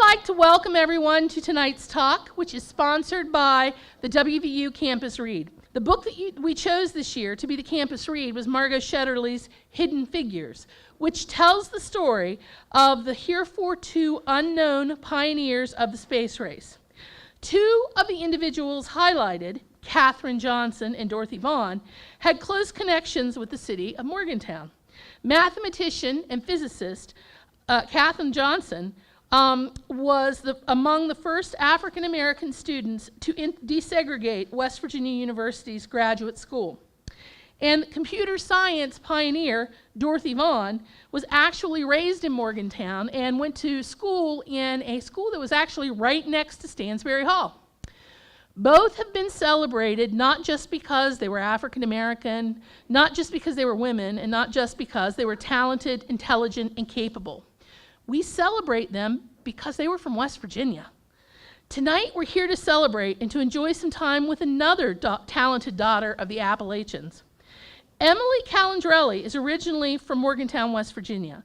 like to welcome everyone to tonight's talk, which is sponsored by the WVU Campus Read. The book that we chose this year to be the Campus Read was Marga Shetterly's Hidden Figures, which tells the story of the heretofore unknown pioneers of the space race. Two of the individuals highlighted, Katherine Johnson and Dorothy Vaughn, had close connections with the city of Morgantown. Mathematician and physicist Katherine Johnson was among the first African American students to desegregate West Virginia University's graduate school. And computer science pioneer Dorothy Vaughn was actually raised in Morgantown and went to school in a school that was actually right next to Stansbury Hall. Both have been celebrated not just because they were African American, not just because they were women, and not just because they were talented, intelligent, and capable. We celebrate them because they were from West Virginia. Tonight, we're here to celebrate and to enjoy some time with another talented daughter of the Appalachians. Emily Calandrelli is originally from Morgantown, West Virginia.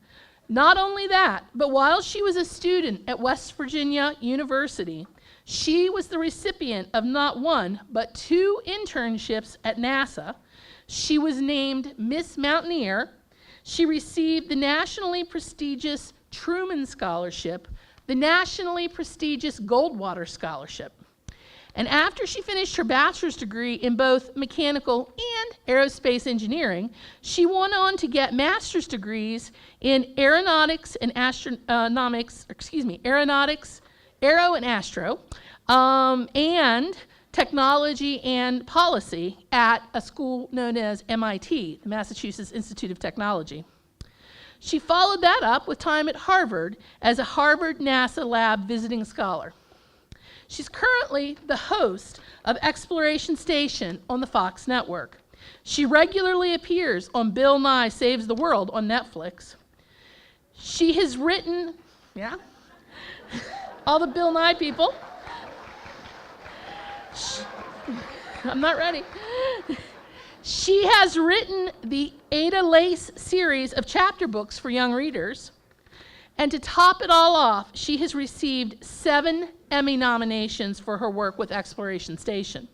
Not only that, but while she was a student at West Virginia University, she was the recipient of not one, but 2 internships at NASA. She was named Miss Mountaineer. She received the nationally prestigious Truman Scholarship, the nationally prestigious Goldwater Scholarship. And after she finished her bachelor's degree in both mechanical and aerospace engineering, she went on to get master's degrees in aeronautics and aero and astro, and technology and policy at a school known as MIT, the Massachusetts Institute of Technology. She followed that up with time at Harvard as a Harvard NASA lab visiting scholar. She's currently the host of Xploration Station on the Fox network. She regularly appears on Bill Nye Saves the World on Netflix. She has written, all the Bill Nye people. I'm not ready. She has written the Ada Lace series of chapter books for young readers. And to top it all off, she has received 7 Emmy nominations for her work with Xploration Station.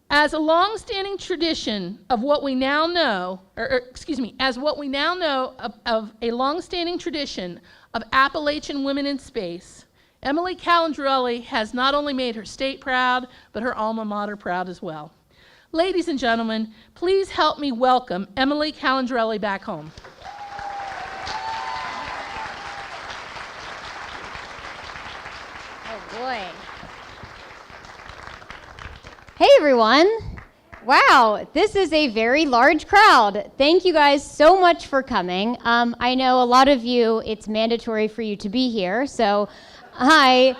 As a long-standing tradition of what we now know, as what we now know of a long-standing tradition of Appalachian women in space, Emily Calandrelli has not only made her state proud, but her alma mater proud as well. Ladies and gentlemen, please help me welcome Emily Calandrelli back home. Oh boy. Hey everyone. Wow, this is a very large crowd. Thank you guys so much for coming. I know a lot of you, it's mandatory for you to be here, so I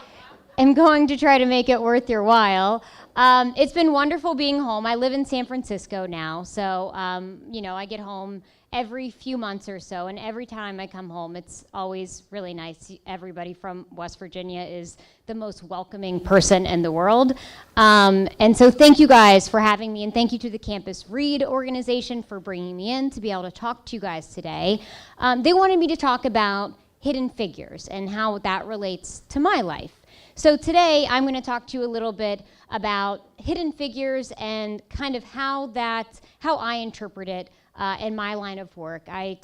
am going to try to make it worth your while. It's been wonderful being home. I live in San Francisco now, so I get home every few months or so, and every time I come home, it's always really nice. Everybody from West Virginia is the most welcoming person in the world. And so thank you guys for having me, and thank you to the Campus Read organization for bringing me in to be able to talk to you guys today. They wanted me to talk about hidden figures and how that relates to my life. So today I'm going to talk to you a little bit about hidden figures and kind of how I interpret it in my line of work. I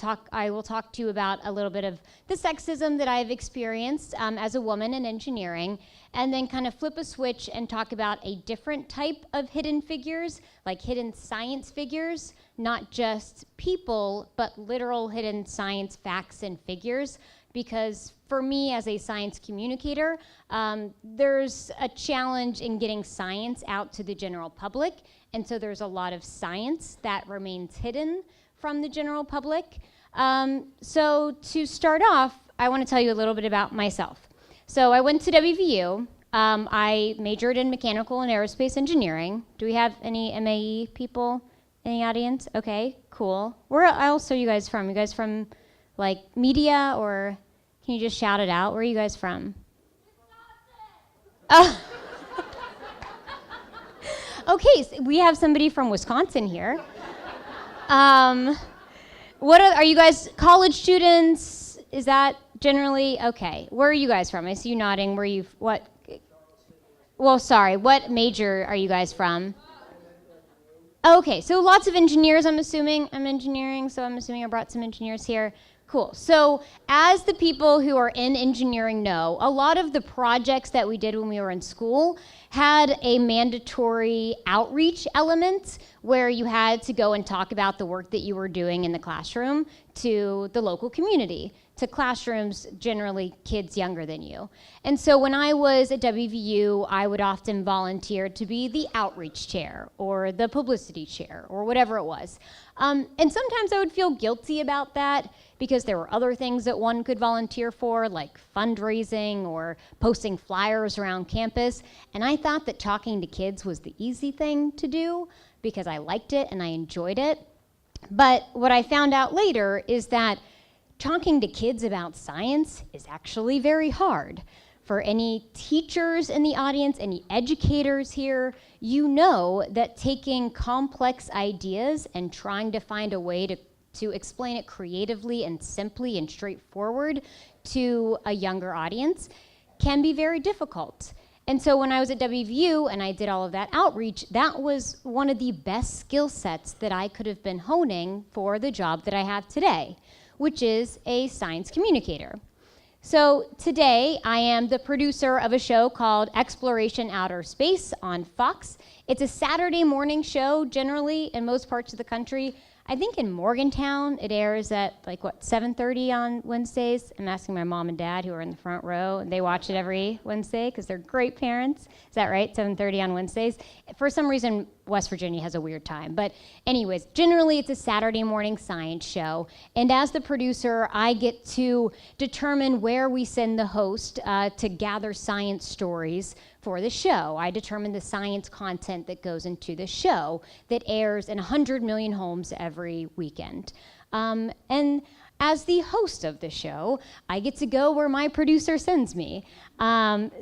will talk to you about a little bit of the sexism that I've experienced as a woman in engineering, and then kind of flip a switch and talk about a different type of hidden figures, like hidden science figures, not just people, but literal hidden science facts and figures. Because for me as a science communicator, there's a challenge in getting science out to the general public. And so there's a lot of science that remains hidden from the general public. So to start off, I want to tell you a little bit about myself. So I went to WVU. I majored in mechanical and aerospace engineering. Do we have any MAE people in the audience? Okay, cool. Where else are you guys from? You guys from like media, or can you just shout it out? Where are you guys from? Oh. Okay, so we have somebody from Wisconsin here. Are you guys college students? Is that generally, okay. Where are you guys from? I see you nodding. Where are you, what? Well, sorry, what major are you guys from? Okay, so lots of engineers, I'm assuming. I'm engineering, so I'm assuming I brought some engineers here. Cool. So as the people who are in engineering know, a lot of the projects that we did when we were in school had a mandatory outreach element where you had to go and talk about the work that you were doing in the classroom to the local community, to classrooms, generally kids younger than you. And so when I was at WVU, I would often volunteer to be the outreach chair or the publicity chair or whatever it was. And sometimes I would feel guilty about that because there were other things that one could volunteer for, like fundraising or posting flyers around campus. And I thought that talking to kids was the easy thing to do because I liked it and I enjoyed it. But what I found out later is that talking to kids about science is actually very hard. For any teachers in the audience, any educators here, you know that taking complex ideas and trying to find a way to explain it creatively and simply and straightforward to a younger audience can be very difficult. And so when I was at WVU and I did all of that outreach, that was one of the best skill sets that I could have been honing for the job that I have today, which is a science communicator. So today I am the producer of a show called Xploration Outer Space on Fox. It's a Saturday morning show generally in most parts of the country. I think in Morgantown it airs at 7:30 on Wednesdays. I'm asking my mom and dad who are in the front row, and they watch it every Wednesday because they're great parents. Is that right? 7:30 on Wednesdays? For some reason, West Virginia has a weird time. But anyways, generally it's a Saturday morning science show. And as the producer, I get to determine where we send the host to gather science stories for the show. I determine the science content that goes into the show that airs in 100 million homes every weekend. And as the host of the show, I get to go where my producer sends me.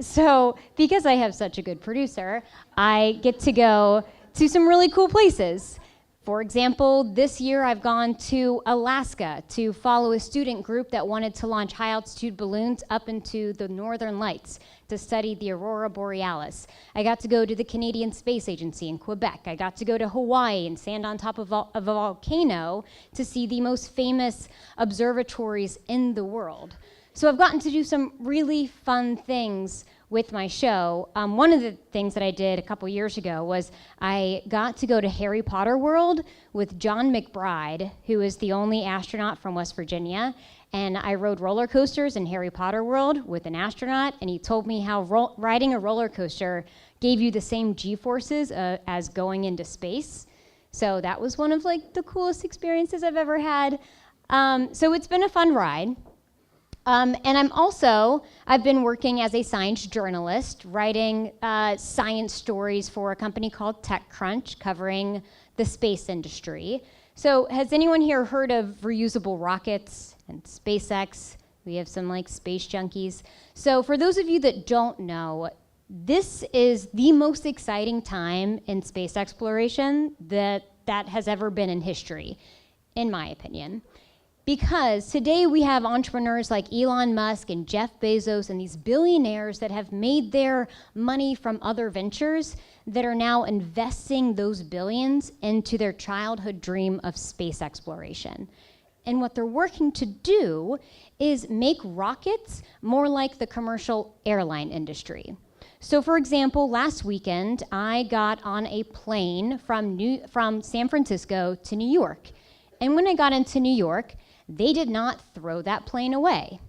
So because I have such a good producer, I get to go to some really cool places. For example, this year I've gone to Alaska to follow a student group that wanted to launch high-altitude balloons up into the northern lights to study the aurora borealis. I got to go to the Canadian Space Agency in Quebec. I got to go to Hawaii and stand on top of a volcano to see the most famous observatories in the world. So I've gotten to do some really fun things with my show. One of the things that I did a couple years ago was I got to go to Harry Potter World with John McBride, who is the only astronaut from West Virginia. And I rode roller coasters in Harry Potter World with an astronaut, and he told me how riding a roller coaster gave you the same G-forces as going into space. So that was one of the coolest experiences I've ever had. So it's been a fun ride. And I've been working as a science journalist, writing science stories for a company called TechCrunch, covering the space industry. So has anyone here heard of reusable rockets and SpaceX? We have some space junkies. So for those of you that don't know, this is the most exciting time in space exploration that has ever been in history, in my opinion. Because today we have entrepreneurs like Elon Musk and Jeff Bezos and these billionaires that have made their money from other ventures that are now investing those billions into their childhood dream of space exploration. And what they're working to do is make rockets more like the commercial airline industry. So for example, last weekend, I got on a plane from San Francisco to New York. And when I got into New York, they did not throw that plane away.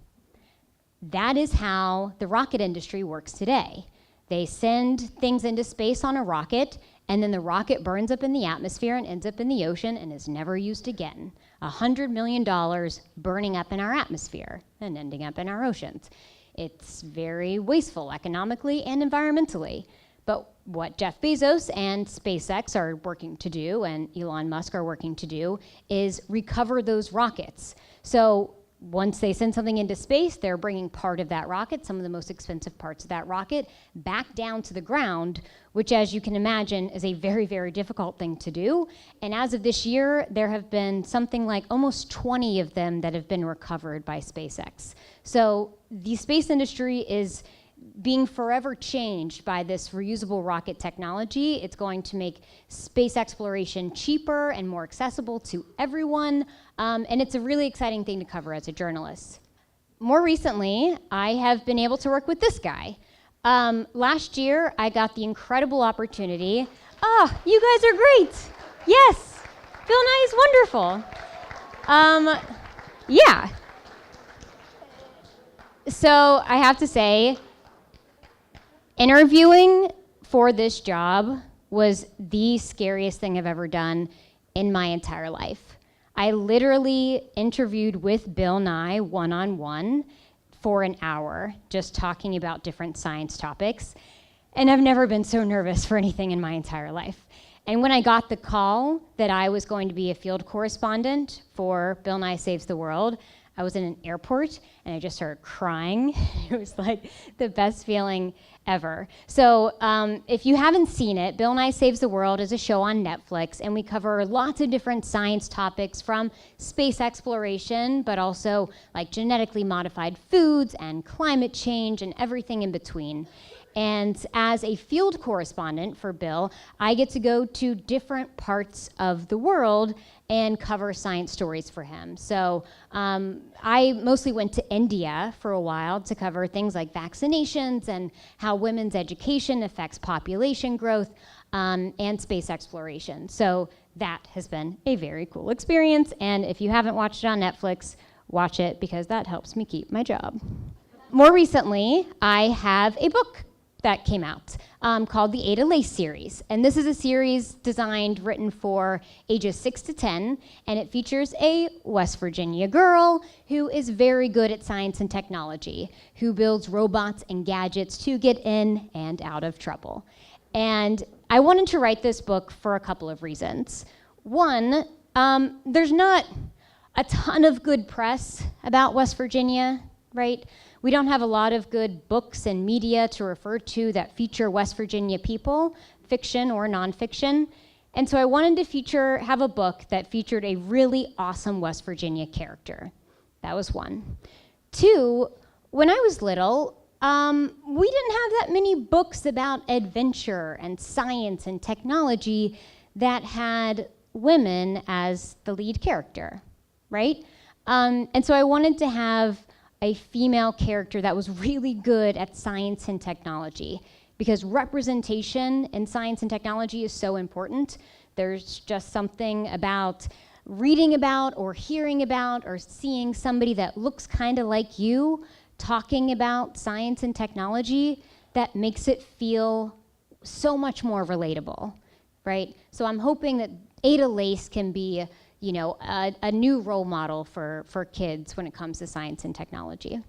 That is how the rocket industry works today. They send things into space on a rocket, and then the rocket burns up in the atmosphere and ends up in the ocean and is never used again. $100 million burning up in our atmosphere and ending up in our oceans. It's very wasteful economically and environmentally. But what Jeff Bezos and SpaceX are working to do, and Elon Musk are working to do, is recover those rockets. So once they send something into space, they're bringing part of that rocket, some of the most expensive parts of that rocket, back down to the ground, which, as you can imagine, is a very, very difficult thing to do. And as of this year, there have been something like almost 20 of them that have been recovered by SpaceX. So the space industry is being forever changed by this reusable rocket technology. It's going to make space exploration cheaper and more accessible to everyone, and it's a really exciting thing to cover as a journalist. More recently, I have been able to work with this guy. Last year, I got the incredible opportunity. You guys are great. Yes, Bill Nye is wonderful. Yeah. So I have to say, interviewing for this job was the scariest thing I've ever done in my entire life. I literally interviewed with Bill Nye one-on-one for an hour, just talking about different science topics. And I've never been so nervous for anything in my entire life. And when I got the call that I was going to be a field correspondent for Bill Nye Saves the World, I was in an airport and I just started crying. It was like the best feeling ever. So if you haven't seen it, Bill Nye Saves the World is a show on Netflix, and we cover lots of different science topics from space exploration, but also like genetically modified foods and climate change and everything in between. And as a field correspondent for Bill, I get to go to different parts of the world and cover science stories for him. So I mostly went to India for a while to cover things like vaccinations and how women's education affects population growth and space exploration. So that has been a very cool experience. And if you haven't watched it on Netflix, watch it, because that helps me keep my job. More recently, I have a book that came out called the Ada Lace series. And this is a series written for ages 6 to 10, and it features a West Virginia girl who is very good at science and technology, who builds robots and gadgets to get in and out of trouble. And I wanted to write this book for a couple of reasons. One, there's not a ton of good press about West Virginia, right? We don't have a lot of good books and media to refer to that feature West Virginia people, fiction or nonfiction. And so I wanted to have a book that featured a really awesome West Virginia character. That was one. Two, when I was little, we didn't have that many books about adventure and science and technology that had women as the lead character, right? And so I wanted to have a female character that was really good at science and technology, because representation in science and technology is so important. There's just something about reading about or hearing about or seeing somebody that looks kind of like you talking about science and technology that makes it feel so much more relatable, right? So I'm hoping that Ada Lace can be a new role model for kids when it comes to science and technology.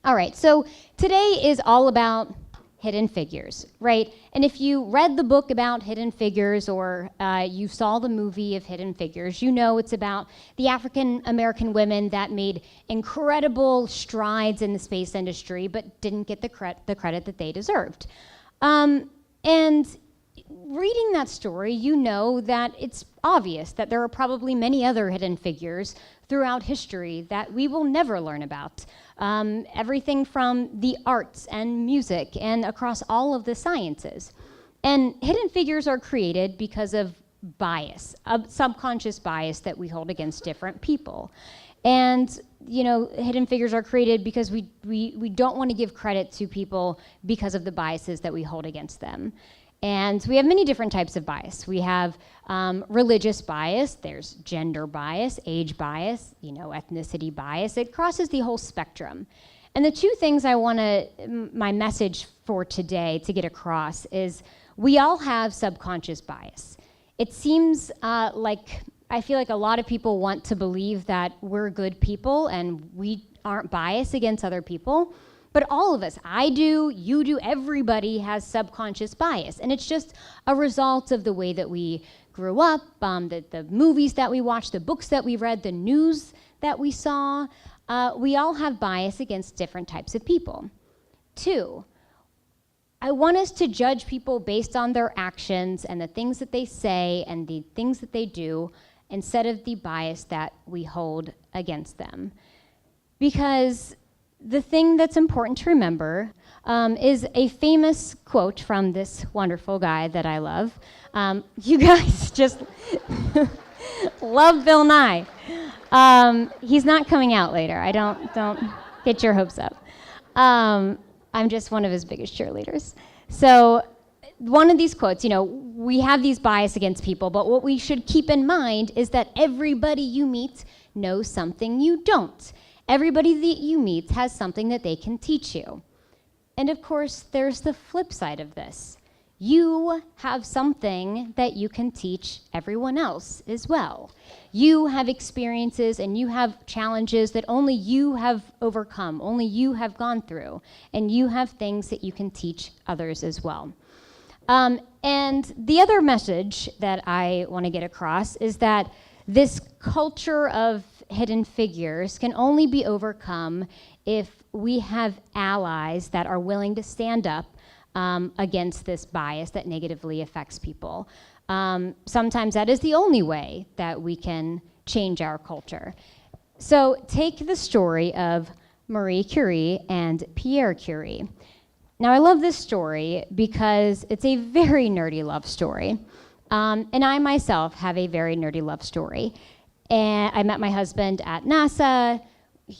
All right, so today is all about Hidden Figures, right? And if you read the book about Hidden Figures, or you saw the movie of Hidden Figures, you know it's about the African American women that made incredible strides in the space industry, but didn't get the credit that they deserved. And reading that story, you know that it's obvious that there are probably many other hidden figures throughout history that we will never learn about. Everything from the arts and music and across all of the sciences. And hidden figures are created because of bias, a subconscious bias that we hold against different people. And hidden figures are created because we don't want to give credit to people because of the biases that we hold against them. And we have many different types of bias. We have religious bias, there's gender bias, age bias, ethnicity bias. It crosses the whole spectrum. And the two things my message for today to get across is we all have subconscious bias. It seems I feel like a lot of people want to believe that we're good people and we aren't biased against other people. But all of us, I do, you do, everybody has subconscious bias. And it's just a result of the way that we grew up, the movies that we watched, the books that we read, the news that we saw, we all have bias against different types of people. 2, I want us to judge people based on their actions and the things that they say and the things that they do instead of the bias that we hold against them. Because the thing that's important to remember is a famous quote from this wonderful guy that I love. You guys just love Bill Nye. He's not coming out later. Don't get your hopes up. I'm just one of his biggest cheerleaders. So one of these quotes, we have these bias against people, but what we should keep in mind is that everybody you meet knows something you don't. Everybody that you meet has something that they can teach you. And of course, there's the flip side of this. You have something that you can teach everyone else as well. You have experiences and you have challenges that only you have overcome, only you have gone through, and you have things that you can teach others as well. And the other message that I want to get across is that this culture of hidden figures can only be overcome if we have allies that are willing to stand up against this bias that negatively affects people. Sometimes that is the only way that we can change our culture. So take the story of Marie Curie and Pierre Curie. Now I love this story because it's a very nerdy love story. And I myself have a very nerdy love story. And I met my husband at NASA.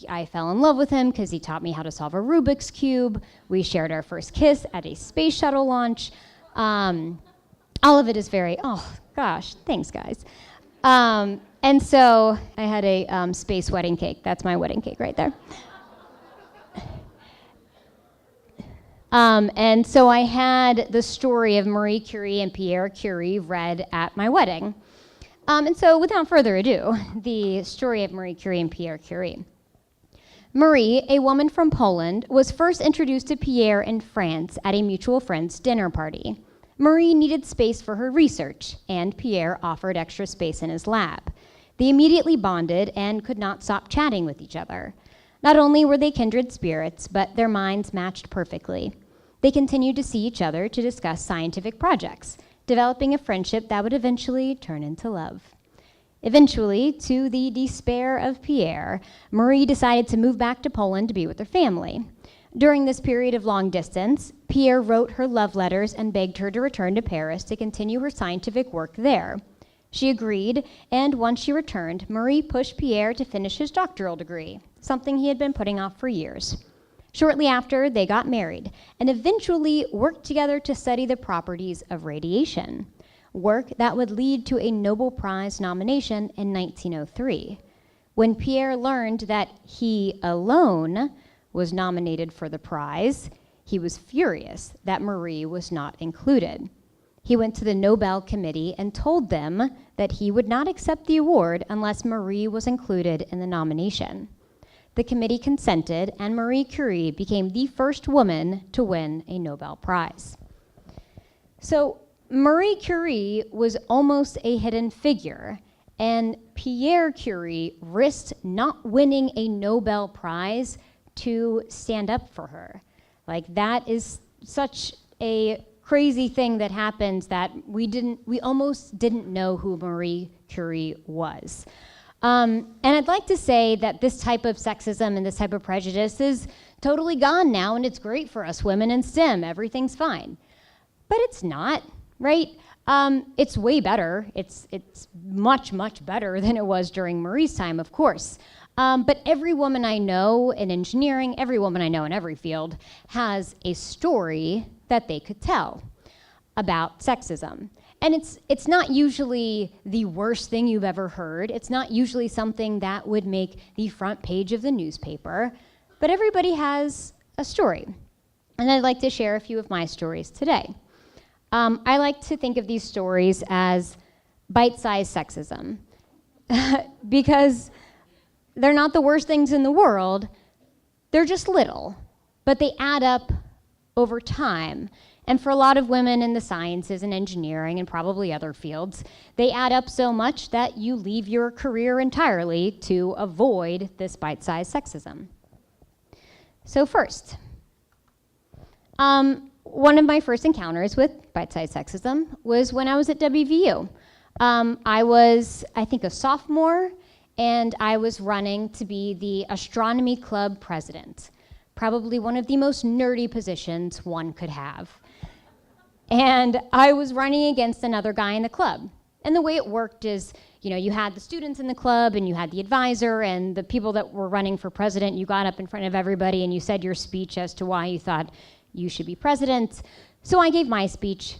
I fell in love with him because he taught me how to solve a Rubik's Cube. We shared our first kiss at a space shuttle launch. All of it is very, oh gosh, thanks guys. And so I had a space wedding cake. That's my wedding cake right there. And so I had the story of Marie Curie and Pierre Curie read at my wedding. And so without further ado, the story of Marie Curie and Pierre Curie. Marie, a woman from Poland, was first introduced to Pierre in France at a mutual friend's dinner party. Marie needed space for her research, and Pierre offered extra space in his lab. They immediately bonded and could not stop chatting with each other. Not only were they kindred spirits, but their minds matched perfectly. They continued to see each other to discuss scientific projects, developing a friendship that would eventually turn into love. Eventually, to the despair of Pierre, Marie decided to move back to Poland to be with her family. During this period of long distance, Pierre wrote her love letters and begged her to return to Paris to continue her scientific work there. She agreed, and once she returned, Marie pushed Pierre to finish his doctoral degree, something he had been putting off for years. Shortly after, they got married and eventually worked together to study the properties of radiation, work that would lead to a Nobel Prize nomination in 1903. When Pierre learned that he alone was nominated for the prize, he was furious that Marie was not included. He went to the Nobel Committee and told them that he would not accept the award unless Marie was included in the nomination. The committee consented, and Marie Curie became the first woman to win a Nobel Prize. So Marie Curie was almost a hidden figure, and Pierre Curie risked not winning a Nobel Prize to stand up for her. Like, that is such a crazy thing that happens that we almost didn't know who Marie Curie was. And I'd like to say that this type of sexism and this type of prejudice is totally gone now, and it's great for us women in STEM. Everything's fine. But it's not, right? It's way better. It's much, much better than it was during Marie's time, of course. But every woman I know in engineering, every woman I know in every field has a story that they could tell about sexism. And it's not usually the worst thing you've ever heard. It's not usually something that would make the front page of the newspaper. But everybody has a story. And I'd like to share a few of my stories today. I like to think of these stories as bite-sized sexism because they're not the worst things in the world. They're just little, but they add up over time. And for a lot of women in the sciences and engineering and probably other fields, they add up so much that you leave your career entirely to avoid this bite-sized sexism. So first, one of my first encounters with bite-sized sexism was when I was at WVU. I was, I think, a sophomore, and I was running to be the astronomy club president. Probably one of the most nerdy positions one could have. And I was running against another guy in the club. And the way it worked is, you know, you had the students in the club and you had the advisor and the people that were running for president. You got up in front of everybody and you said your speech as to why you thought you should be president. So I gave my speech,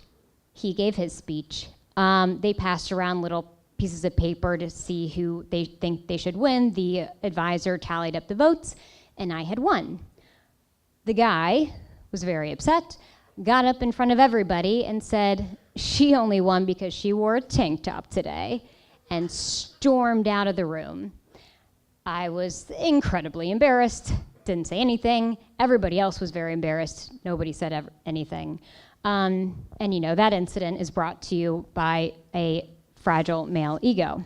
he gave his speech. They passed around little pieces of paper to see who they think they should win. The advisor tallied up the votes and I had won. The guy was very upset, got up in front of everybody and said, she only won because she wore a tank top today, and stormed out of the room. I was incredibly embarrassed, didn't say anything. Everybody else was very embarrassed. Nobody said anything. And you know, that incident is brought to you by a fragile male ego.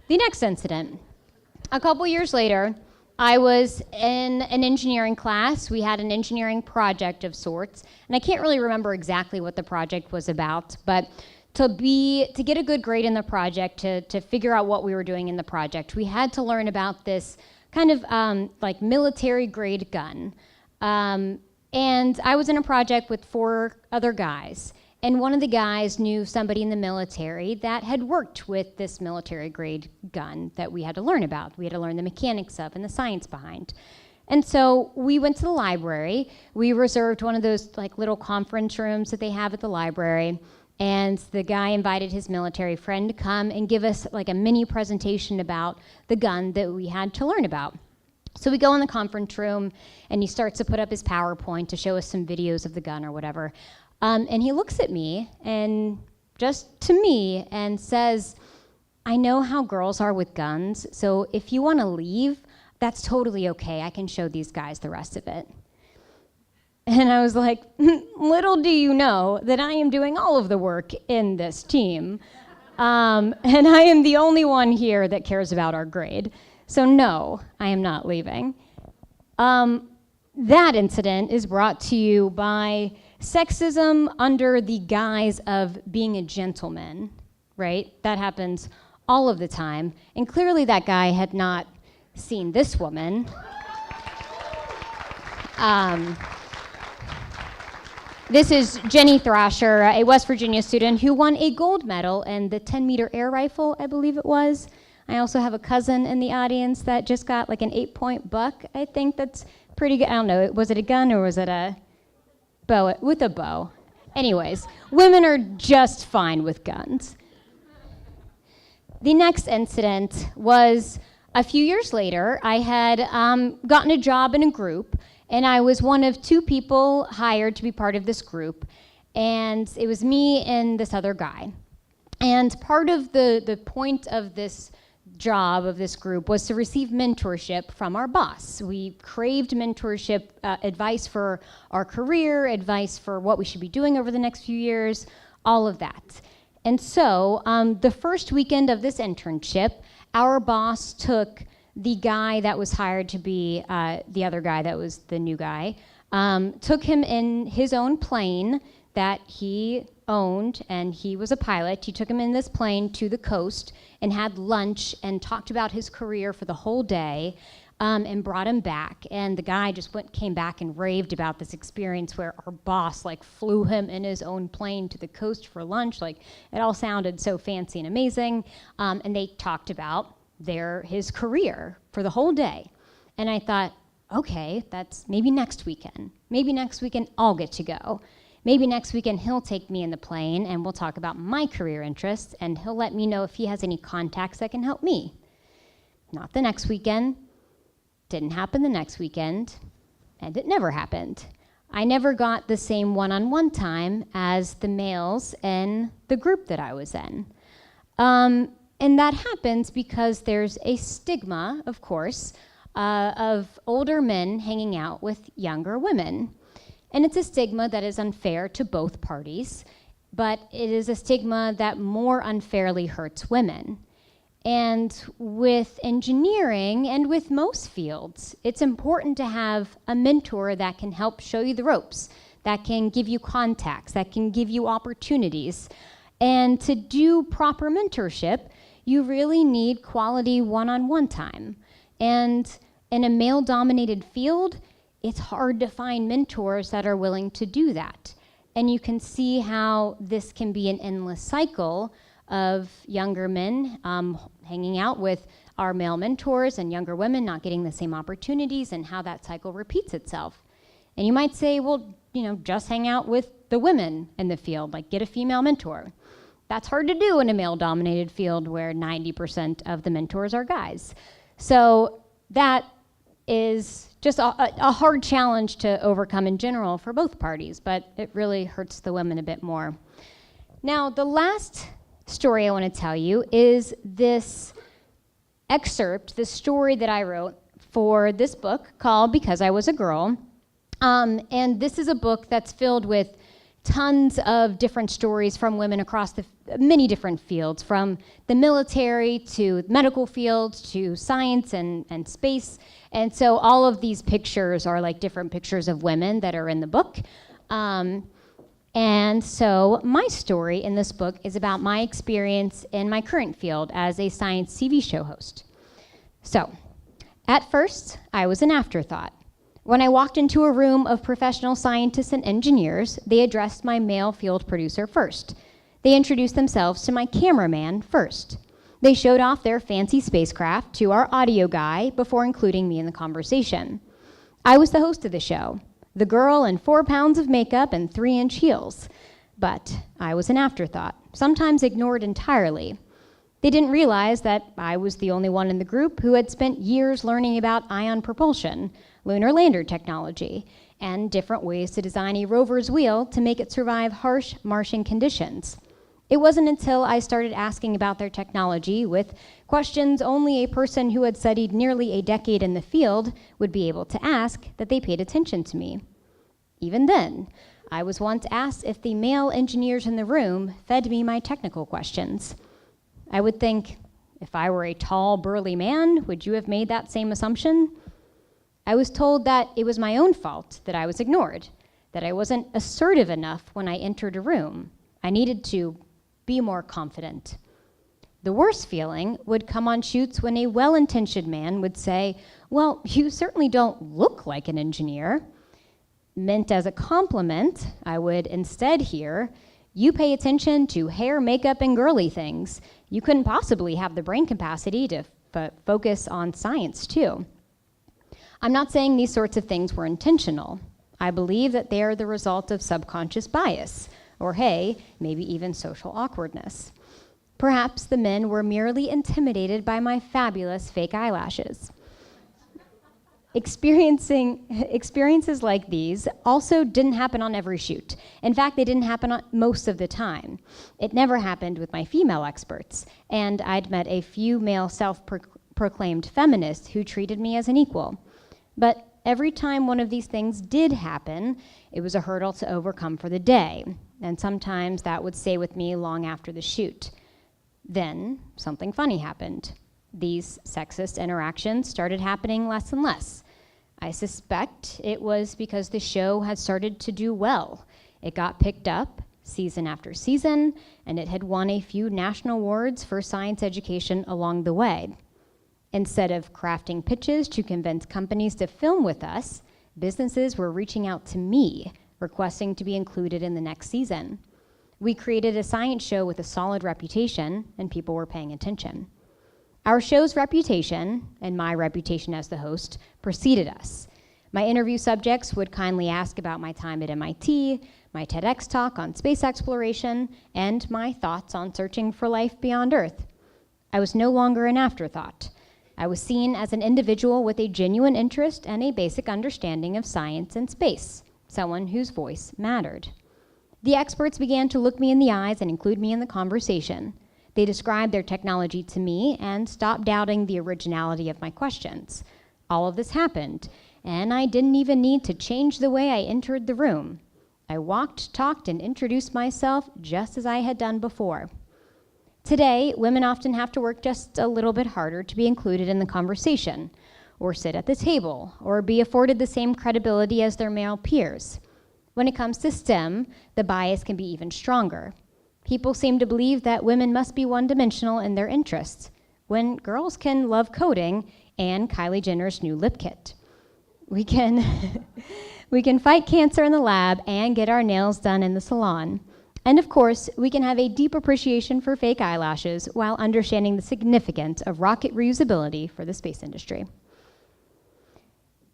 The next incident. A couple years later, I was in an engineering class. We had an engineering project of sorts, and I can't really remember exactly what the project was about, but to get a good grade in the project, to figure out what we were doing in the project, we had to learn about this kind of like military grade gun. And I was in a project with 4 other guys. And one of the guys knew somebody in the military that had worked with this military grade gun that we had to learn about. We had to learn the mechanics of and the science behind. And so we went to the library. We reserved one of those like little conference rooms that they have at the library. And the guy invited his military friend to come and give us like a mini presentation about the gun that we had to learn about. So we go in the conference room and he starts to put up his PowerPoint to show us some videos of the gun or whatever. And he looks at me, and just to me, and says, I know how girls are with guns, so if you want to leave, that's totally okay. I can show these guys the rest of it. And I was like, little do you know that I am doing all of the work in this team. And I am the only one here that cares about our grade. So no, I am not leaving. That incident is brought to you by sexism under the guise of being a gentleman, right? That happens all of the time. And clearly that guy had not seen this woman. This is Jenny Thrasher, a West Virginia student who won a gold medal in the 10-meter air rifle, I believe it was. I also have a cousin in the audience that just got like an 8-point buck. I think that's pretty good. I don't know, was it a gun or was it a bow? With a bow. Anyways, women are just fine with guns. The next incident was a few years later. I had gotten a job in a group, and I was one of 2 people hired to be part of this group. And it was me and this other guy. And part of the point of this job of this group was to receive mentorship from our boss. We craved mentorship, advice for our career, advice for what we should be doing over the next few years, all of that. And so the first weekend of this internship, our boss took the guy that was hired to be the other guy that was the new guy, took him in his own plane that he owned, and he was a pilot. He took him in this plane to the coast and had lunch and talked about his career for the whole day, and brought him back. And the guy just came back and raved about this experience where our boss like flew him in his own plane to the coast for lunch. Like, it all sounded so fancy and amazing. And they talked about his career for the whole day. And I thought, okay, that's maybe next weekend. Maybe next weekend I'll get to go. Maybe next weekend he'll take me in the plane and we'll talk about my career interests, and he'll let me know if he has any contacts that can help me. Not the next weekend. Didn't happen the next weekend. And it never happened. I never got the same one-on-one time as the males in the group that I was in. And that happens because there's a stigma, of course, of older men hanging out with younger women. And it's a stigma that is unfair to both parties, but it is a stigma that more unfairly hurts women. And with engineering and with most fields, it's important to have a mentor that can help show you the ropes, that can give you contacts, that can give you opportunities. And to do proper mentorship, you really need quality one-on-one time. And in a male-dominated field, it's hard to find mentors that are willing to do that. And you can see how this can be an endless cycle of younger men hanging out with our male mentors and younger women not getting the same opportunities, and how that cycle repeats itself. And you might say, well, just hang out with the women in the field, like get a female mentor. That's hard to do in a male-dominated field where 90% of the mentors are guys. So that is just a hard challenge to overcome in general for both parties, but it really hurts the women a bit more. Now, the last story I want to tell you is this excerpt, this story that I wrote for this book called Because I Was a Girl. And this is a book that's filled with tons of different stories from women across many different fields, from the military to medical fields to science and space. And so all of these pictures are like different pictures of women that are in the book. And so my story in this book is about my experience in my current field as a science TV show host. So, at first, I was an afterthought. When I walked into a room of professional scientists and engineers, they addressed my male field producer first. They introduced themselves to my cameraman first. They showed off their fancy spacecraft to our audio guy before including me in the conversation. I was the host of the show, the girl in 4 pounds of makeup and 3-inch heels. But I was an afterthought, sometimes ignored entirely. They didn't realize that I was the only one in the group who had spent years learning about ion propulsion, lunar lander technology, and different ways to design a rover's wheel to make it survive harsh Martian conditions. It wasn't until I started asking about their technology with questions only a person who had studied nearly a decade in the field would be able to ask that they paid attention to me. Even then, I was once asked if the male engineers in the room fed me my technical questions. I would think, if I were a tall, burly man, would you have made that same assumption? I was told that it was my own fault that I was ignored, that I wasn't assertive enough when I entered a room. I needed to be more confident. The worst feeling would come on shoots when a well-intentioned man would say, well, you certainly don't look like an engineer. Meant as a compliment, I would instead hear, you pay attention to hair, makeup, and girly things. You couldn't possibly have the brain capacity to focus on science, too. I'm not saying these sorts of things were intentional. I believe that they are the result of subconscious bias, or hey, maybe even social awkwardness. Perhaps the men were merely intimidated by my fabulous fake eyelashes. Experiences like these also didn't happen on every shoot. In fact, they didn't happen on most of the time. It never happened with my female experts, and I'd met a few male self-proclaimed feminists who treated me as an equal. But every time one of these things did happen, it was a hurdle to overcome for the day, and sometimes that would stay with me long after the shoot. Then something funny happened. These sexist interactions started happening less and less. I suspect it was because the show had started to do well. It got picked up season after season, and it had won a few national awards for science education along the way. Instead of crafting pitches to convince companies to film with us, businesses were reaching out to me, requesting to be included in the next season. We created a science show with a solid reputation, and people were paying attention. Our show's reputation, and my reputation as the host, preceded us. My interview subjects would kindly ask about my time at MIT, my TEDx talk on space exploration, and my thoughts on searching for life beyond Earth. I was no longer an afterthought. I was seen as an individual with a genuine interest and a basic understanding of science and space, someone whose voice mattered. The experts began to look me in the eyes and include me in the conversation. They described their technology to me and stopped doubting the originality of my questions. All of this happened, and I didn't even need to change the way I entered the room. I walked, talked, and introduced myself just as I had done before. Today, women often have to work just a little bit harder to be included in the conversation, or sit at the table, or be afforded the same credibility as their male peers. When it comes to STEM, the bias can be even stronger. People seem to believe that women must be one-dimensional in their interests, when girls can love coding and Kylie Jenner's new lip kit. We can fight cancer in the lab and get our nails done in the salon. And of course, we can have a deep appreciation for fake eyelashes while understanding the significance of rocket reusability for the space industry.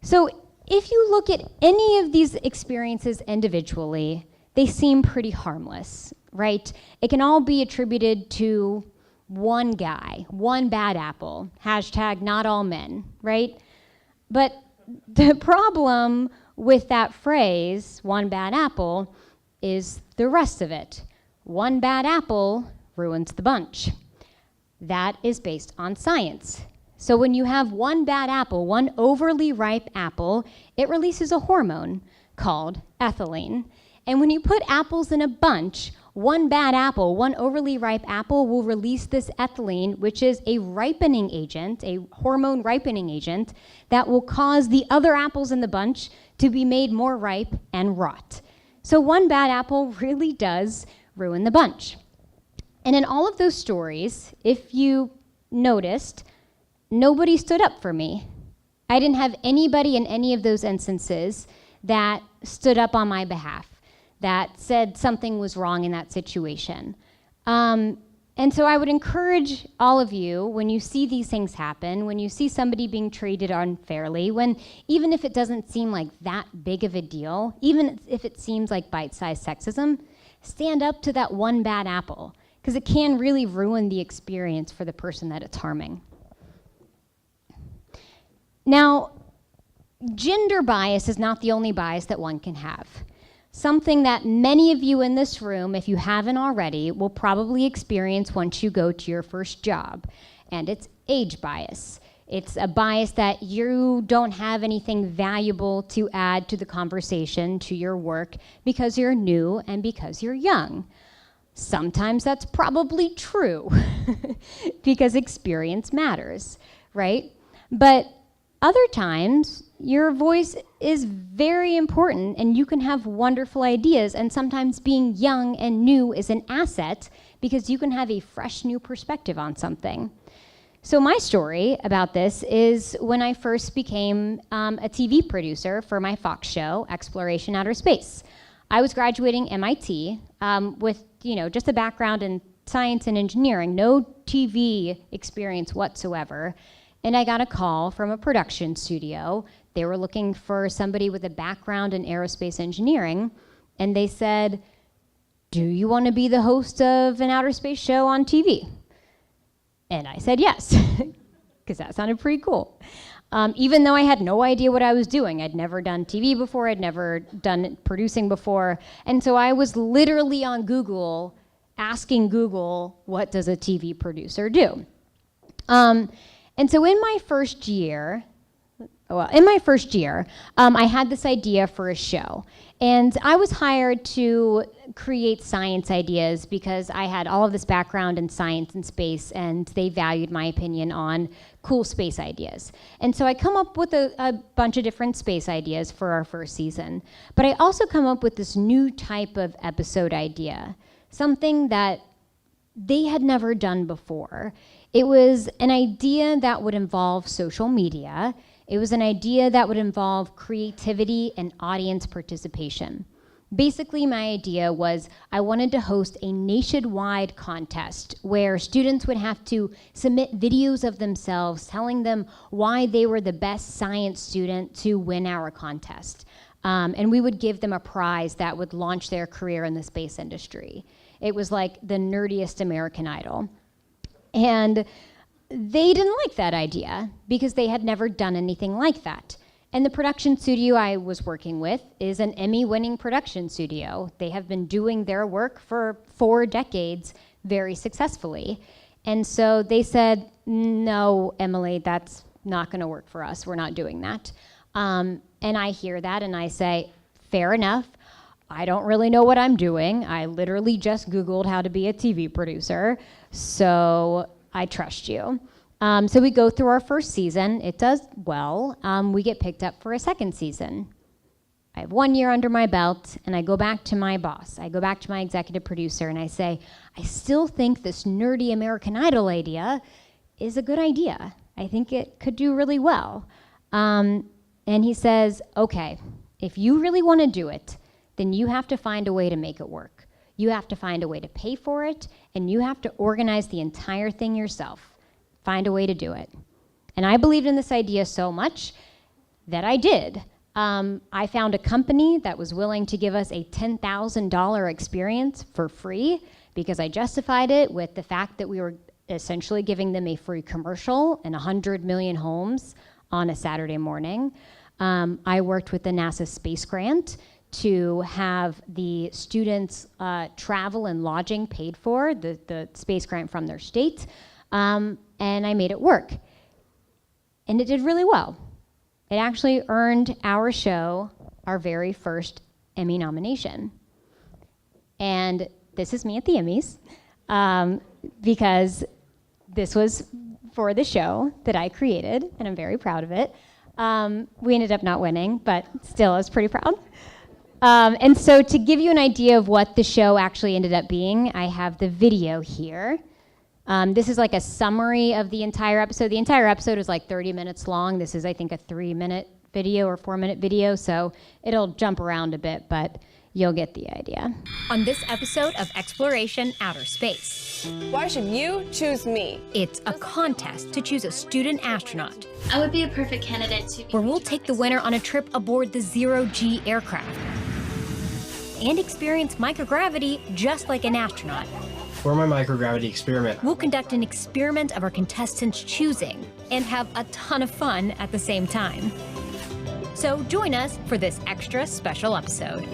So if you look at any of these experiences individually, they seem pretty harmless, right? It can all be attributed to one guy, one bad apple, hashtag not all men, right? But the problem with that phrase, one bad apple, is the rest of it. One bad apple ruins the bunch. That is based on science. So when you have one bad apple, one overly ripe apple, it releases a hormone called ethylene. And when you put apples in a bunch, one bad apple, one overly ripe apple will release this ethylene, which is a ripening agent, a hormone ripening agent, that will cause the other apples in the bunch to be made more ripe and rot. So one bad apple really does ruin the bunch. And in all of those stories, if you noticed, nobody stood up for me. I didn't have anybody in any of those instances that stood up on my behalf, that said something was wrong in that situation. And so I would encourage all of you, when you see these things happen, when you see somebody being treated unfairly, even if it doesn't seem like that big of a deal, even if it seems like bite-sized sexism, stand up to that one bad apple, because it can really ruin the experience for the person that it's harming. Now, gender bias is not the only bias that one can have. Something that many of you in this room, if you haven't already, will probably experience once you go to your first job, and it's age bias. It's a bias that you don't have anything valuable to add to the conversation, to your work, because you're new and because you're young. Sometimes that's probably true, because experience matters, right? But other times, your voice is very important and you can have wonderful ideas, and sometimes being young and new is an asset because you can have a fresh new perspective on something. So my story about this is when I first became a TV producer for my Fox show, Xploration Outer Space. I was graduating MIT with just a background in science and engineering, no TV experience whatsoever. And I got a call from a production studio. They were looking for somebody with a background in aerospace engineering. And they said, "Do you want to be the host of an outer space show on TV?" And I said yes, because that sounded pretty cool. Even though I had no idea what I was doing. I'd never done TV before. I'd never done producing before. And so I was literally on Google asking Google, what does a TV producer do? And so in my first year, I had this idea for a show. And I was hired to create science ideas because I had all of this background in science and space, and they valued my opinion on cool space ideas. And so I come up with a bunch of different space ideas for our first season. But I also come up with this new type of episode idea, something that they had never done before. It was an idea that would involve social media. It was an idea that would involve creativity and audience participation. Basically, my idea was I wanted to host a nationwide contest where students would have to submit videos of themselves telling them why they were the best science student to win our contest. And we would give them a prize that would launch their career in the space industry. It was like the nerdiest American Idol. And they didn't like that idea because they had never done anything like that. And the production studio I was working with is an Emmy-winning production studio. They have been doing their work for 4 decades. very successfully. And so they said, no, Emily, that's not going to work for us. We're not doing that. And I hear that and I say, fair enough. I don't really know what I'm doing. I literally just Googled how to be a TV producer. So I trust you. So we go through our first season. It does well. We get picked up for a second season. I have 1 year under my belt, and I go back to my boss. I go back to my executive producer, and I say, I still think this nerdy American Idol idea is a good idea. I think it could do really well. And he says, okay, if you really want to do it, then you have to find a way to make it work. You have to find a way to pay for it, and you have to organize the entire thing yourself. Find a way to do it. And I believed in this idea so much that I did. I found a company that was willing to give us a $10,000 experience for free because I justified it with the fact that we were essentially giving them a free commercial in 100 million homes on a Saturday morning. I worked with the NASA space grant to have the students' travel and lodging paid for, the space grant from their state, and I made it work. And it did really well. It actually earned our show our very first Emmy nomination. And this is me at the Emmys, because this was for the show that I created, and I'm very proud of it. We ended up not winning, but still, I was pretty proud. And so to give you an idea of what the show actually ended up being, I have the video here. This is like a summary of the entire episode. The entire episode is like 30 minutes long. This is, I think, a 3-minute video or 4-minute video, so it'll jump around a bit, but you'll get the idea. On this episode of Xploration Outer Space. Why should you choose me? It's a contest to choose a student astronaut. I would be a perfect candidate to be where we'll take the winner on a trip aboard the Zero-G aircraft and experience microgravity just like an astronaut. For my microgravity experiment, We'll conduct an experiment of our contestants' choosing and have a ton of fun at the same time. So join us for this extra special episode.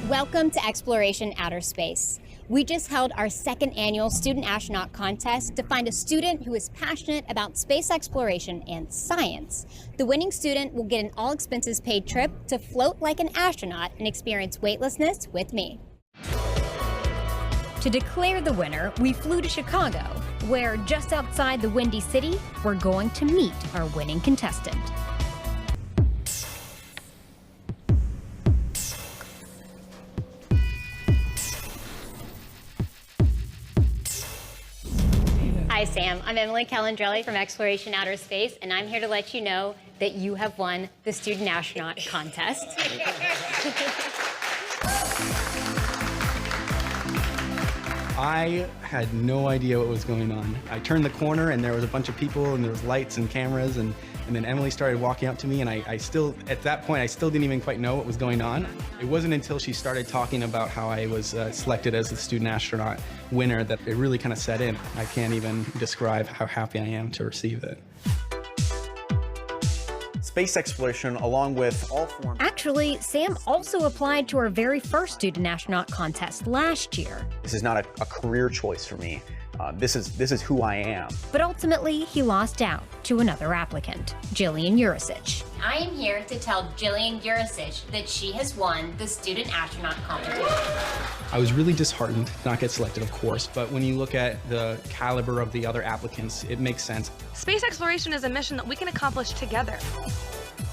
Welcome to Xploration Outer Space. We just held our second annual Student Astronaut Contest to find a student who is passionate about space exploration and science. The winning student will get an all-expenses-paid trip to float like an astronaut and experience weightlessness with me. To declare the winner, we flew to Chicago, where just outside the Windy City, we're going to meet our winning contestant. Hi, Sam. I'm Emily Calandrelli from Xploration Outer Space, and I'm here to let you know that you have won the Student Astronaut Contest. I had no idea what was going on. I turned the corner and there was a bunch of people and there was lights and cameras and then Emily started walking up to me and I still, at that point, I still didn't even quite know what was going on. It wasn't until she started talking about how I was selected as the student astronaut winner that it really kind of set in. I can't even describe how happy I am to receive it. Space exploration, along with all forms. Actually, Sam also applied to our very first Student Astronaut Contest last year. This is not a career choice for me. This is who I am. But ultimately, he lost out to another applicant, Jillian Urisic. I am here to tell Jillian Urisic that she has won the Student Astronaut Competition. I was really disheartened to not get selected, of course, but when you look at the caliber of the other applicants, it makes sense. Space exploration is a mission that we can accomplish together.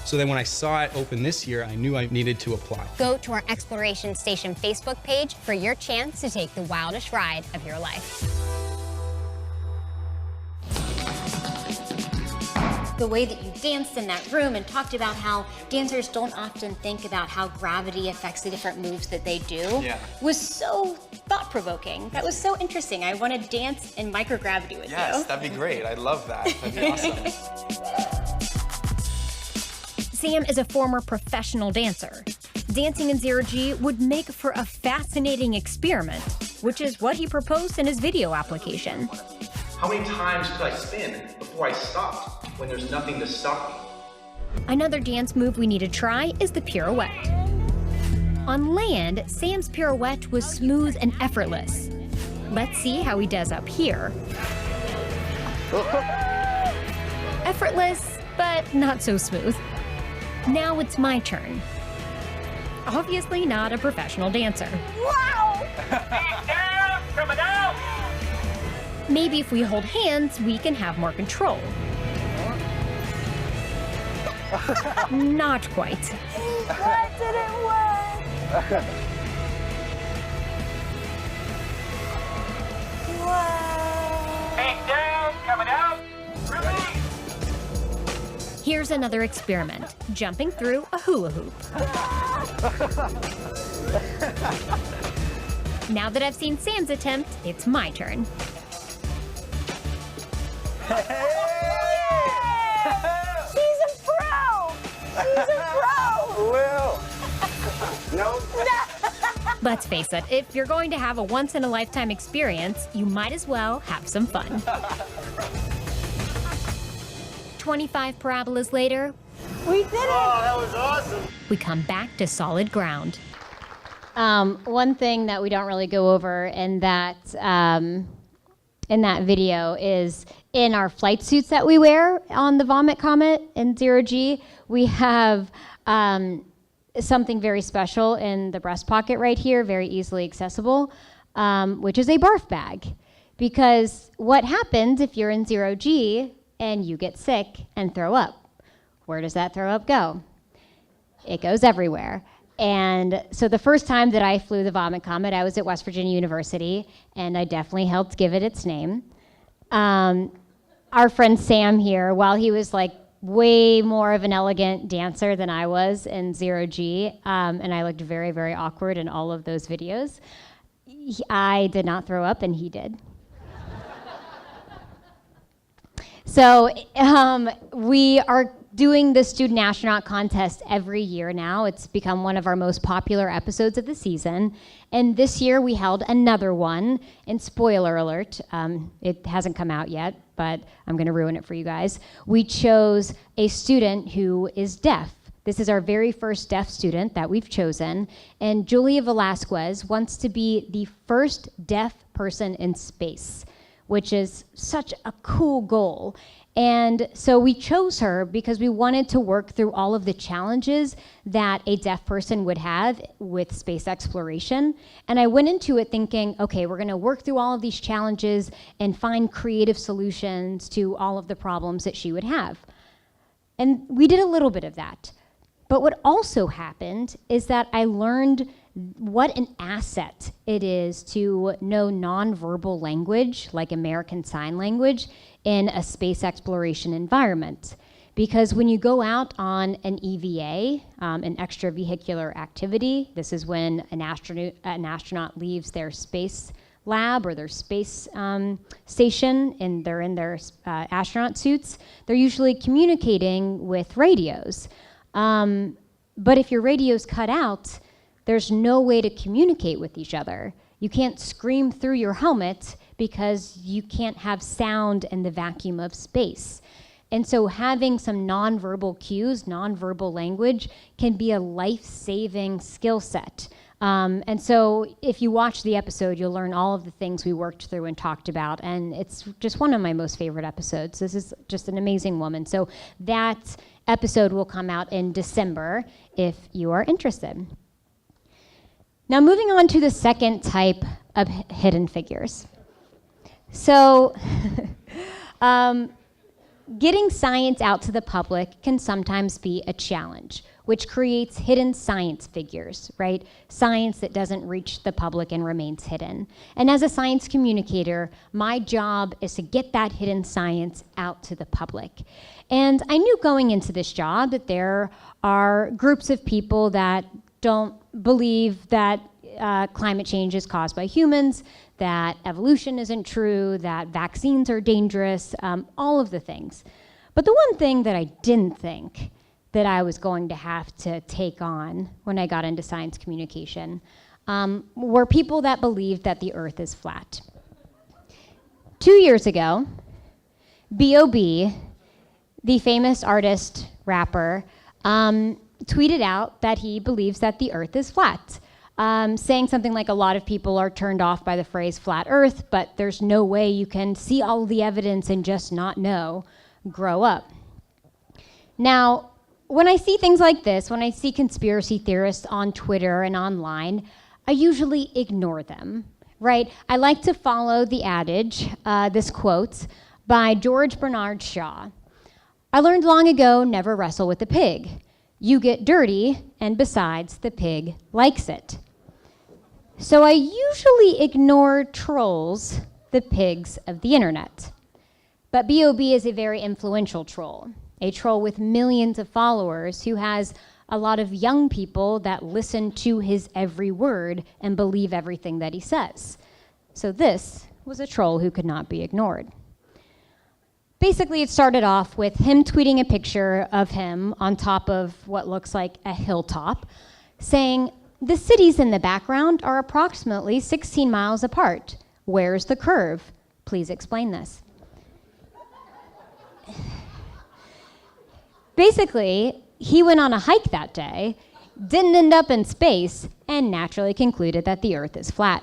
So then when I saw it open this year, I knew I needed to apply. Go to our Xploration Station Facebook page for your chance to take the wildest ride of your life. The way that you danced in that room and talked about how dancers don't often think about how gravity affects the different moves that they do was so thought-provoking. That was so interesting. I want to dance in microgravity with you. Yes, that'd be great. I'd love that. That'd be awesome. Sam is a former professional dancer. Dancing in Zero-G would make for a fascinating experiment, which is what he proposed in his video application. How many times could I spin before I stopped when there's nothing to stop me? Another dance move we need to try is the pirouette. On land, Sam's pirouette was smooth and effortless. Let's see how he does up here. Effortless, but not so smooth. Now it's my turn. Obviously not a professional dancer. Wow! Coming out! Maybe if we hold hands, we can have more control. Not quite. That didn't work! Wow! Take down, coming out, release! Here's another experiment, jumping through a hula hoop. Now that I've seen Sam's attempt, it's my turn. She's a pro! She's a pro! Well, no. Let's face it, if you're going to have a once-in-a-lifetime experience, you might as well have some fun. 25 parabolas later, We did it! Oh, that was awesome. we come back to solid ground. One thing that we don't really go over in that video is in our flight suits that we wear on the Vomit Comet in 0G, we have something very special in the breast pocket right here, very easily accessible, which is a barf bag. Because what happens if you're in 0G and you get sick and throw up? Where does that throw up go? It goes everywhere. And so the first time that I flew the Vomit Comet, I was at West Virginia University, and I definitely helped give it its name. Our friend Sam here, while he was like way more of an elegant dancer than I was in 0G, and I looked very, very awkward in all of those videos, I did not throw up, and he did. So we are doing the Student Astronaut Contest every year now. It's become one of our most popular episodes of the season. And this year we held another one. And spoiler alert, it hasn't come out yet, but I'm going to ruin it for you guys. We chose a student who is deaf. This is our very first deaf student that we've chosen. And Julia Velasquez wants to be the first deaf person in space, which is such a cool goal. And so we chose her because we wanted to work through all of the challenges that a deaf person would have with space exploration. And I went into it thinking, okay, we're gonna work through all of these challenges and find creative solutions to all of the problems that she would have. And we did a little bit of that. But what also happened is that I learned what an asset it is to know nonverbal language, like American Sign Language, in a space exploration environment. Because when you go out on an EVA, an extravehicular activity, this is when an astronaut leaves their space lab or their space station and they're in their astronaut suits, they're usually communicating with radios. But if your radio's cut out, there's no way to communicate with each other. You can't scream through your helmet because you can't have sound in the vacuum of space. And so having some nonverbal cues, nonverbal language, can be a life-saving skill set. And so if you watch the episode, you'll learn all of the things we worked through and talked about, and it's just one of my most favorite episodes. This is just an amazing woman. So that episode will come out in December if you are interested. Now moving on to the second type of hidden figures. So getting science out to the public can sometimes be a challenge, which creates hidden science figures, right? Science that doesn't reach the public and remains hidden. And as a science communicator, my job is to get that hidden science out to the public. And I knew going into this job that there are groups of people that don't believe that climate change is caused by humans, that evolution isn't true, that vaccines are dangerous, all of the things. But the one thing that I didn't think that I was going to have to take on when I got into science communication were people that believed that the Earth is flat. 2 years ago, B.O.B., the famous artist, rapper, tweeted out that he believes that the Earth is flat, saying something like, a lot of people are turned off by the phrase flat Earth, but there's no way you can see all the evidence and just not know. Grow up. Now, when I see things like this, when I see conspiracy theorists on Twitter and online, I usually ignore them, right? I like to follow the adage, this quote by George Bernard Shaw. I learned long ago, never wrestle with a pig. You get dirty, and besides, the pig likes it. So I usually ignore trolls, the pigs of the internet. But B.O.B. is a very influential troll, a troll with millions of followers who has a lot of young people that listen to his every word and believe everything that he says. So this was a troll who could not be ignored. Basically, it started off with him tweeting a picture of him on top of what looks like a hilltop, saying, the cities in the background are approximately 16 miles apart. Where's the curve? Please explain this. Basically, he went on a hike that day, didn't end up in space, and naturally concluded that the Earth is flat.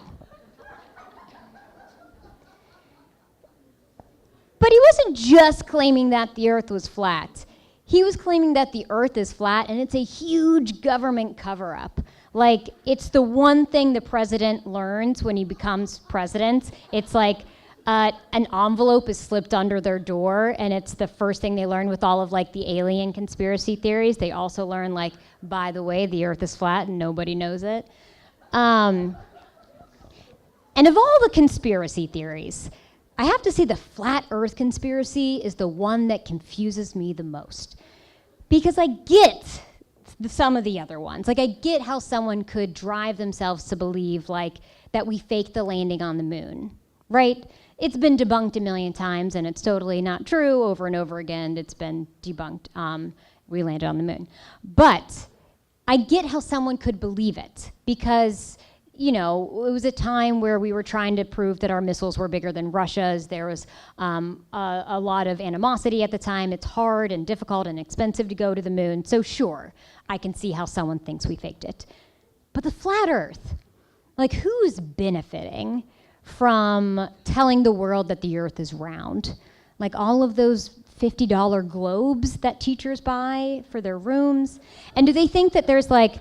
But he wasn't just claiming that the Earth was flat. He was claiming that the Earth is flat, and it's a huge government cover-up. Like, it's the one thing the president learns when he becomes president. It's like an envelope is slipped under their door, and it's the first thing they learn with all of like the alien conspiracy theories. They also learn, like, by the way, the Earth is flat and nobody knows it. And of all the conspiracy theories, I have to say the flat Earth conspiracy is the one that confuses me the most. Because I get some of the other ones. Like, I get how someone could drive themselves to believe, like, that we faked the landing on the moon, right? It's been debunked a million times, and it's totally not true. Over and over again, it's been debunked. We landed on the moon. But I get how someone could believe it, because, you know, it was a time where we were trying to prove that our missiles were bigger than Russia's. There was a lot of animosity at the time. It's hard and difficult and expensive to go to the moon. So sure, I can see how someone thinks we faked it. But the flat Earth, like, who's benefiting from telling the world that the Earth is round? Like all of those $50 globes that teachers buy for their rooms? And do they think that there's like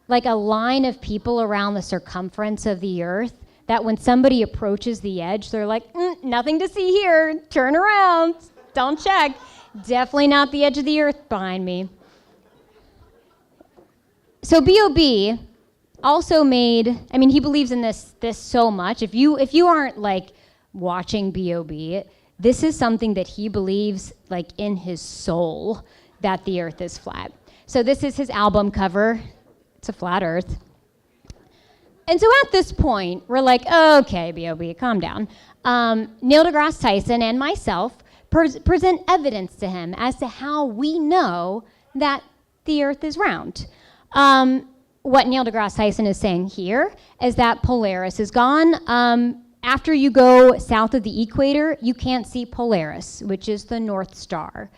a line of people around the circumference of the Earth that when somebody approaches the edge, they're like, nothing to see here, turn around, don't check. Definitely not the edge of the Earth behind me. So B.O.B. also made, I mean, he believes in this so much. If you aren't like watching B.O.B., this is something that he believes like in his soul, that the Earth is flat. So this is his album cover. It's a flat Earth. And so at this point, we're like, okay, B.O.B., calm down. Neil deGrasse Tyson and myself present evidence to him as to how we know that the Earth is round. What Neil deGrasse Tyson is saying here is that Polaris is gone. After you go south of the equator, you can't see Polaris, which is the North Star.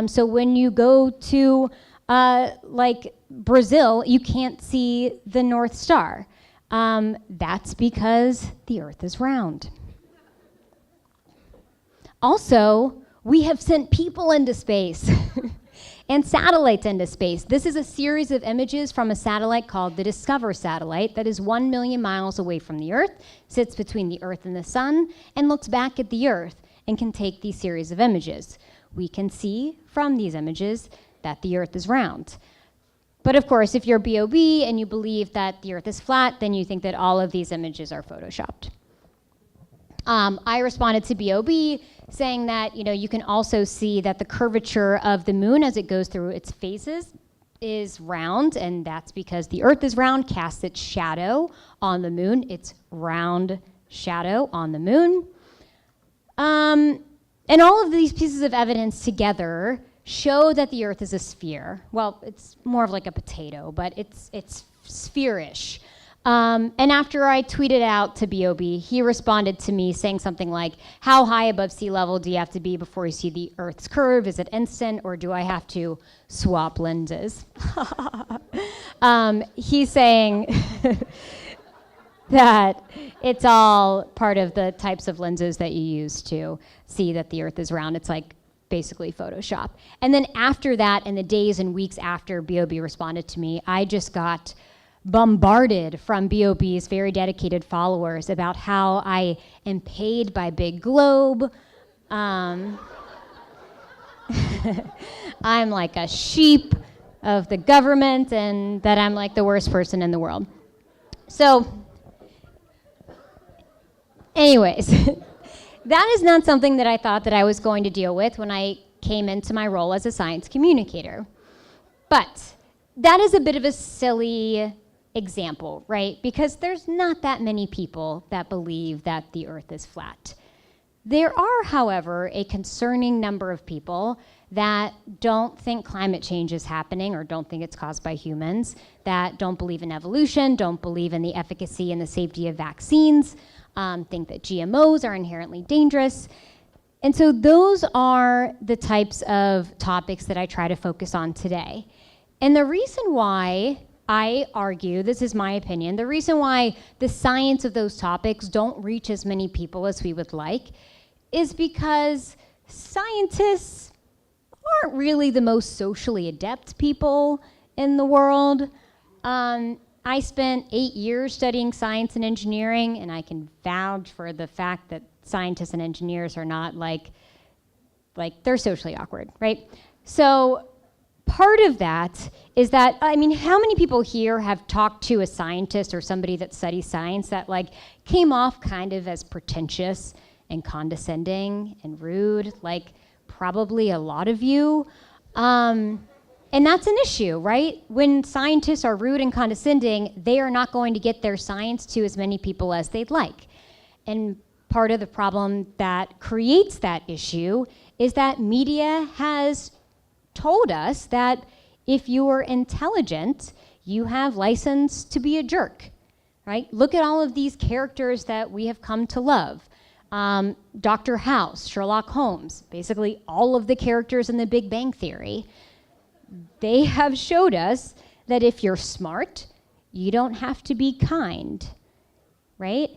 So when you go to like Brazil, you can't see the North Star. That's because the Earth is round. Also, we have sent people into space and satellites into space. This is a series of images from a satellite called the Discover satellite that is 1 million miles away from the Earth, sits between the Earth and the sun, and looks back at the Earth and can take these series of images. We can see from these images that the Earth is round. But of course, if you're B.O.B. and you believe that the Earth is flat, then you think that all of these images are photoshopped. I responded to B.O.B. saying that, you know, you can also see that the curvature of the moon as it goes through its phases is round, and that's because the Earth is round, casts its shadow on the moon. It's round shadow on the moon. And all of these pieces of evidence together show that the Earth is a sphere. Well, it's more of like a potato, but it's spherish. And after I tweeted out to B.O.B., he responded to me saying something like, how high above sea level do you have to be before you see the Earth's curve? Is it instant, or do I have to swap lenses? He's saying that it's all part of the types of lenses that you use to see that the Earth is round. It's like basically Photoshop. And then after that, in the days and weeks after B.O.B. responded to me, I just got bombarded from B.O.B.'s very dedicated followers about how I am paid by Big Globe. I'm like a sheep of the government, and that I'm like the worst person in the world. So, anyways, that is not something that I thought that I was going to deal with when I came into my role as a science communicator. But that is a bit of a silly example, right? Because there's not that many people that believe that the Earth is flat. There are, however, a concerning number of people that don't think climate change is happening or don't think it's caused by humans, that don't believe in evolution, don't believe in the efficacy and the safety of vaccines, think that GMOs are inherently dangerous. And so those are the types of topics that I try to focus on today. And the reason why I argue, this is my opinion, the reason why the science of those topics don't reach as many people as we would like is because scientists aren't really the most socially adept people in the world. I spent 8 years studying science and engineering, and I can vouch for the fact that scientists and engineers are not like they're socially awkward, right? So part of that is that, I mean, how many people here have talked to a scientist or somebody that studies science that like came off kind of as pretentious and condescending and rude? Like probably a lot of you. And that's an issue, right? When scientists are rude and condescending, they are not going to get their science to as many people as they'd like. And part of the problem that creates that issue is that media has told us that if you are intelligent, you have license to be a jerk, right? Look at all of these characters that we have come to love. Dr. House, Sherlock Holmes, basically all of the characters in the Big Bang Theory. They have showed us that if you're smart, you don't have to be kind, right?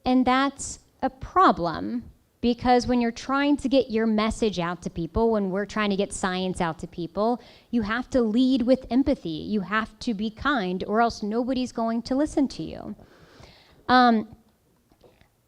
And that's a problem, because when you're trying to get your message out to people, when we're trying to get science out to people, you have to lead with empathy. You have to be kind, or else nobody's going to listen to you.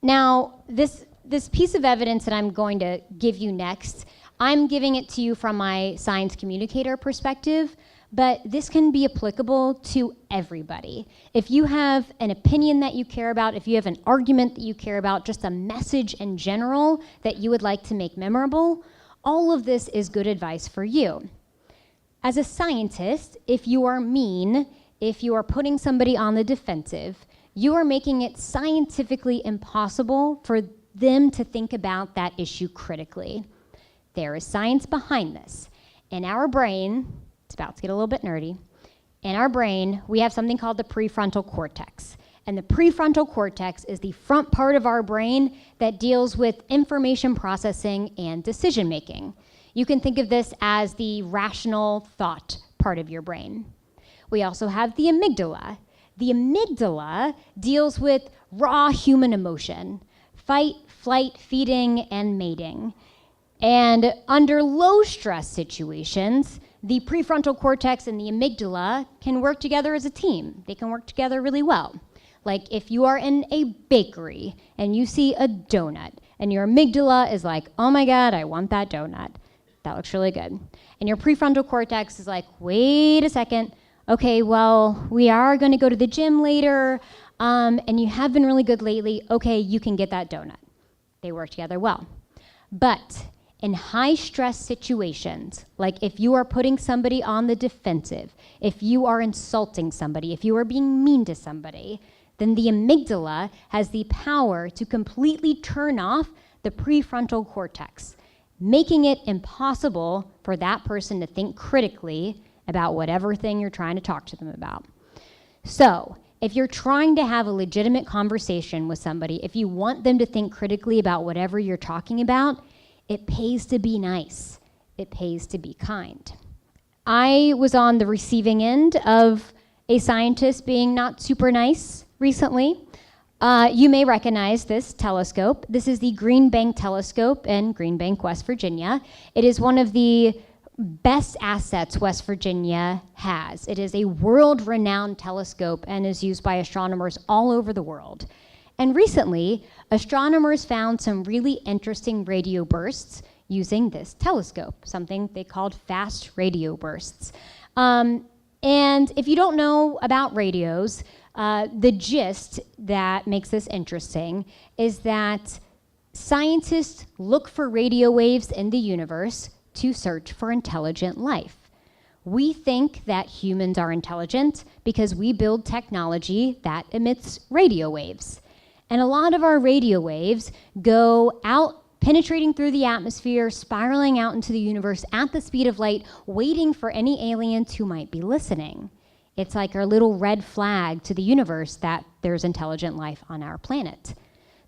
Now, this piece of evidence that I'm going to give you next, I'm giving it to you from my science communicator perspective, but this can be applicable to everybody. If you have an opinion that you care about, if you have an argument that you care about, just a message in general that you would like to make memorable, all of this is good advice for you. As a scientist, if you are mean, if you are putting somebody on the defensive, you are making it scientifically impossible for them to think about that issue critically. There is science behind this. In our brain, it's about to get a little bit nerdy, in our brain, we have something called the prefrontal cortex. And the prefrontal cortex is the front part of our brain that deals with information processing and decision making. You can think of this as the rational thought part of your brain. We also have the amygdala. The amygdala deals with raw human emotion, fight, flight, feeding, and mating. And under low stress situations, the prefrontal cortex and the amygdala can work together as a team. They can work together really well. Like if you are in a bakery and you see a donut and your amygdala is like, oh my God, I want that donut. That looks really good. And your prefrontal cortex is like, wait a second. Okay, well, we are going to go to the gym later, and you have been really good lately. Okay, you can get that donut. They work together well. But in high stress situations, like if you are putting somebody on the defensive, if you are insulting somebody, if you are being mean to somebody, then the amygdala has the power to completely turn off the prefrontal cortex, making it impossible for that person to think critically about whatever thing you're trying to talk to them about. So If you're trying to have a legitimate conversation with somebody, if you want them to think critically about whatever you're talking about, it pays to be nice. It pays to be kind. I was on the receiving end of a scientist being not super nice recently. You may recognize this telescope. This is the Green Bank Telescope in Green Bank, West Virginia. It is one of the best assets West Virginia has. It is a world-renowned telescope and is used by astronomers all over the world. And recently, astronomers found some really interesting radio bursts using this telescope, something they called fast radio bursts. And if you don't know about radios, the gist that makes this interesting is that scientists look for radio waves in the universe to search for intelligent life. We think that humans are intelligent because we build technology that emits radio waves. And a lot of our radio waves go out, penetrating through the atmosphere, spiraling out into the universe at the speed of light, waiting for any aliens who might be listening. It's like our little red flag to the universe that there's intelligent life on our planet.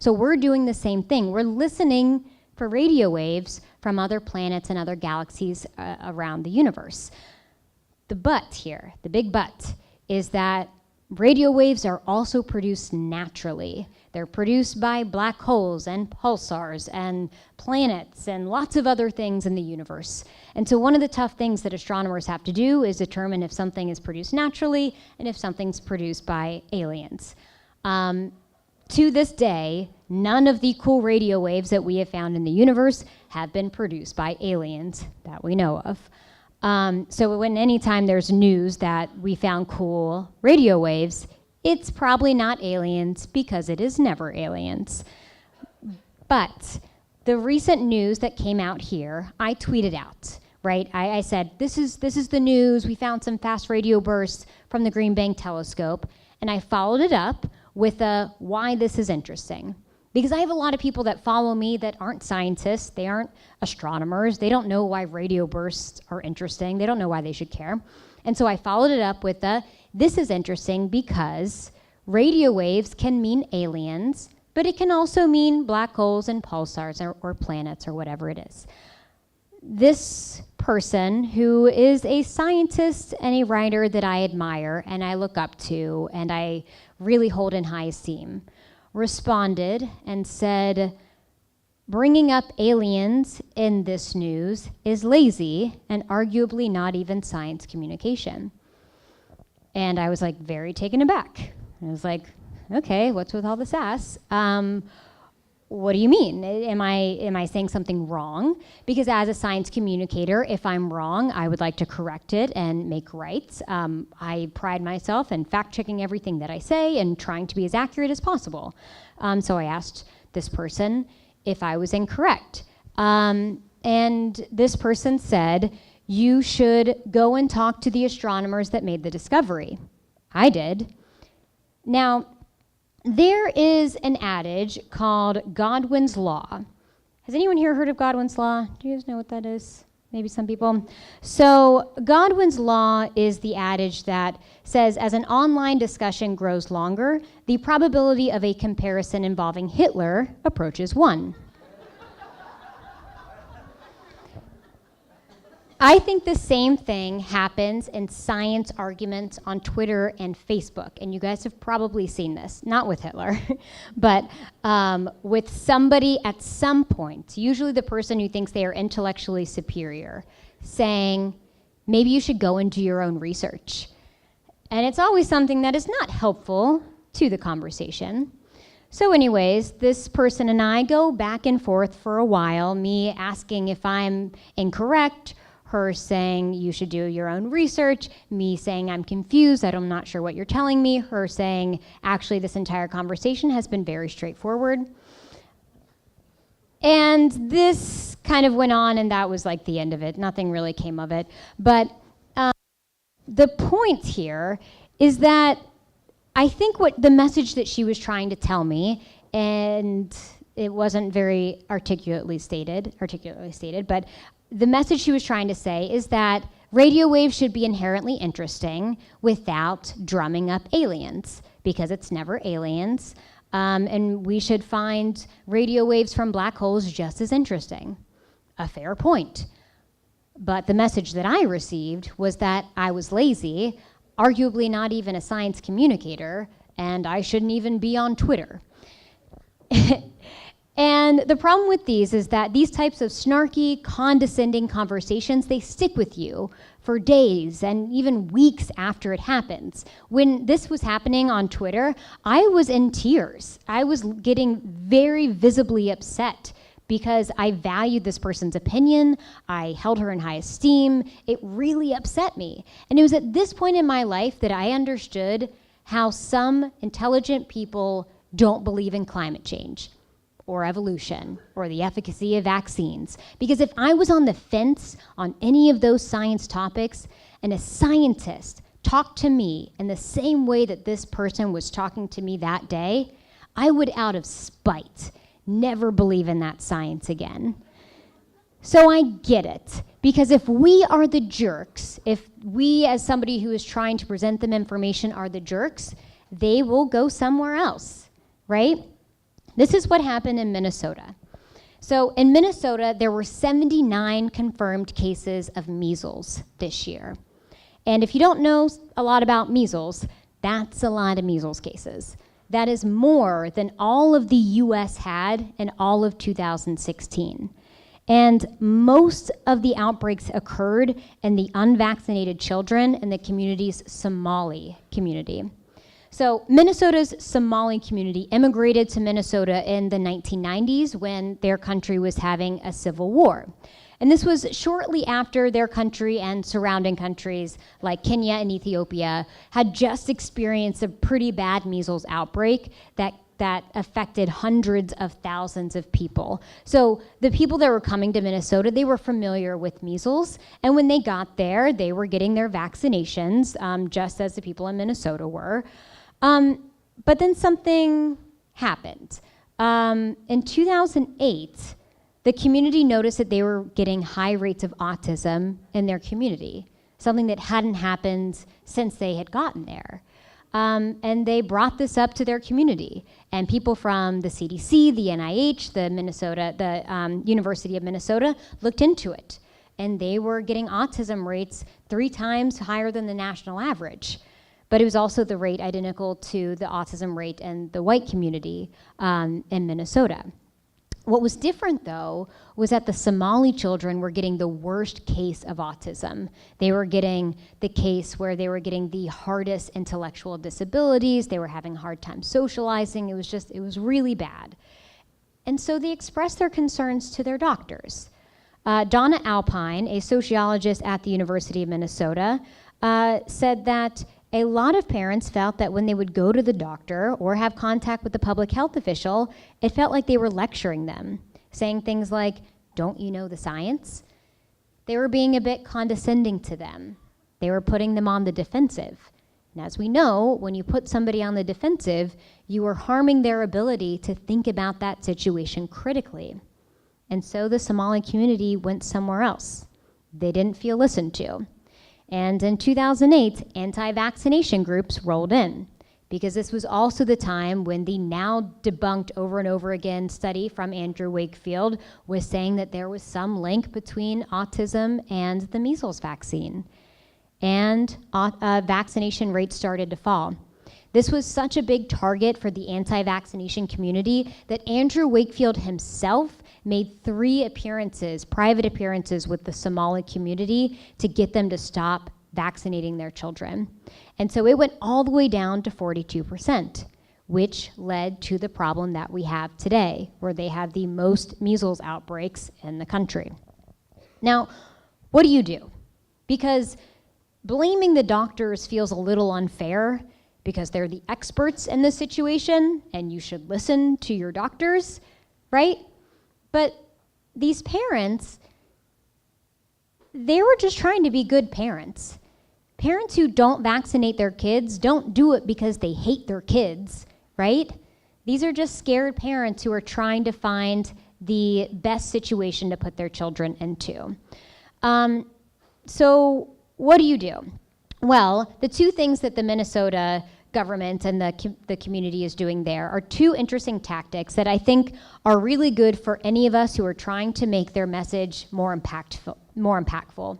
So we're doing the same thing. We're listening for radio waves from other planets and other galaxies around the universe. The but here, the big but, is that radio waves are also produced naturally. They're produced by black holes and pulsars and planets and lots of other things in the universe. And so one of the tough things that astronomers have to do is determine if something is produced naturally and if something's produced by aliens. To this day, none of the cool radio waves that we have found in the universe have been produced by aliens that we know of. So when anytime there's news that we found cool radio waves, it's probably not aliens because it is never aliens. But the recent news that came out here, I tweeted out, right? I said, this is the news. We found some fast radio bursts from the Green Bank Telescope. And I followed it up with a why this is interesting. Because I have a lot of people that follow me that aren't scientists, they aren't astronomers, they don't know why radio bursts are interesting, they don't know why they should care. And so I followed it up with this is interesting because radio waves can mean aliens, but it can also mean black holes and pulsars or planets or whatever it is. This person, who is a scientist and a writer that I admire and I look up to and I really hold in high esteem, responded and said, bringing up aliens in this news is lazy and arguably not even science communication. And I was like very taken aback. I was like, okay, what's with all the sass? What do you mean? Am I saying something wrong? Because as a science communicator, if I'm wrong, I would like to correct it and make right. I pride myself in fact-checking everything that I say and trying to be as accurate as possible. So I asked this person if I was incorrect. And this person said, you should go and talk to the astronomers that made the discovery. I did. Now, there is an adage called Godwin's Law. Has anyone here heard of Godwin's Law? Do you guys know what that is? Maybe some people. So Godwin's Law is the adage that says, as an online discussion grows longer, the probability of a comparison involving Hitler approaches 1. I think the same thing happens in science arguments on Twitter and Facebook, and you guys have probably seen this, not with Hitler, but with somebody at some point, usually the person who thinks they are intellectually superior, saying, maybe you should go and do your own research. And it's always something that is not helpful to the conversation. So anyways, this person and I go back and forth for a while, me asking if I'm incorrect, her saying you should do your own research, me saying I'm confused, I'm not sure what you're telling me, her saying actually this entire conversation has been very straightforward. And this kind of went on and that was like the end of it. Nothing really came of it. But the point here is that I think what the message that she was trying to tell me, and it wasn't very articulately stated, but the message she was trying to say is that radio waves should be inherently interesting without drumming up aliens. because it's never aliens, and we should find radio waves from black holes just as interesting. A fair point. But the message that I received was that I was lazy, arguably not even a science communicator, and I shouldn't even be on Twitter. And the problem with these is that these types of snarky, condescending conversations, they stick with you for days and even weeks after it happens. When this was happening on Twitter, I was in tears. I was getting very visibly upset because I valued this person's opinion. I held her in high esteem. It really upset me. And it was at this point in my life that I understood how some intelligent people don't believe in climate change or evolution or the efficacy of vaccines. Because if I was on the fence on any of those science topics and a scientist talked to me in the same way that this person was talking to me that day, I would, out of spite, never believe in that science again. So I get it, because if we are the jerks, if we as somebody who is trying to present them information are the jerks, they will go somewhere else, right? This is what happened in Minnesota. So in Minnesota, there were 79 confirmed cases of measles this year. And if you don't know a lot about measles, that's a lot of measles cases. That is more than all of the US had in all of 2016. And most of the outbreaks occurred in the unvaccinated children in the community's Somali community. So Minnesota's Somali community immigrated to Minnesota in the 1990s when their country was having a civil war. And this was shortly after their country and surrounding countries like Kenya and Ethiopia had just experienced a pretty bad measles outbreak that affected hundreds of thousands of people. So the people that were coming to Minnesota, they were familiar with measles, and when they got there, they were getting their vaccinations, just as the people in Minnesota were. But then something happened. In 2008, the community noticed that they were getting high rates of autism in their community, something that hadn't happened since they had gotten there. And they brought this up to their community, and people from the CDC, the NIH, the University of Minnesota looked into it, and they were getting autism rates 3 times higher than the national average. But it was also the rate identical to the autism rate in the white community in Minnesota. What was different, though, was that the Somali children were getting the worst case of autism. They were getting the case where they were getting the hardest intellectual disabilities. They were having a hard time socializing. It was really bad. And so they expressed their concerns to their doctors. Donna Alpine, a sociologist at the University of Minnesota, said that a lot of parents felt that when they would go to the doctor or have contact with the public health official, it felt like they were lecturing them, saying things like, "Don't you know the science?" They were being a bit condescending to them. They were putting them on the defensive. And as we know, when you put somebody on the defensive, you are harming their ability to think about that situation critically. And so the Somali community went somewhere else. They didn't feel listened to. And in 2008, anti-vaccination groups rolled in, because this was also the time when the now debunked over and over again study from Andrew Wakefield was saying that there was some link between autism and the measles vaccine. And vaccination rates started to fall. This was such a big target for the anti-vaccination community that Andrew Wakefield himself made 3 appearances, private appearances with the Somali community to get them to stop vaccinating their children. And so it went all the way down to 42%, which led to the problem that we have today, where they have the most measles outbreaks in the country. Now, what do you do? Because blaming the doctors feels a little unfair, because they're the experts in this situation, and you should listen to your doctors, right? But these parents, they were just trying to be good parents. Parents who don't vaccinate their kids don't do it because they hate their kids, right? These are just scared parents who are trying to find the best situation to put their children into. So what do you do? Well, the 2 things that the Minnesota government and the community is doing there are two interesting tactics that I think are really good for any of us who are trying to make their message more impactful.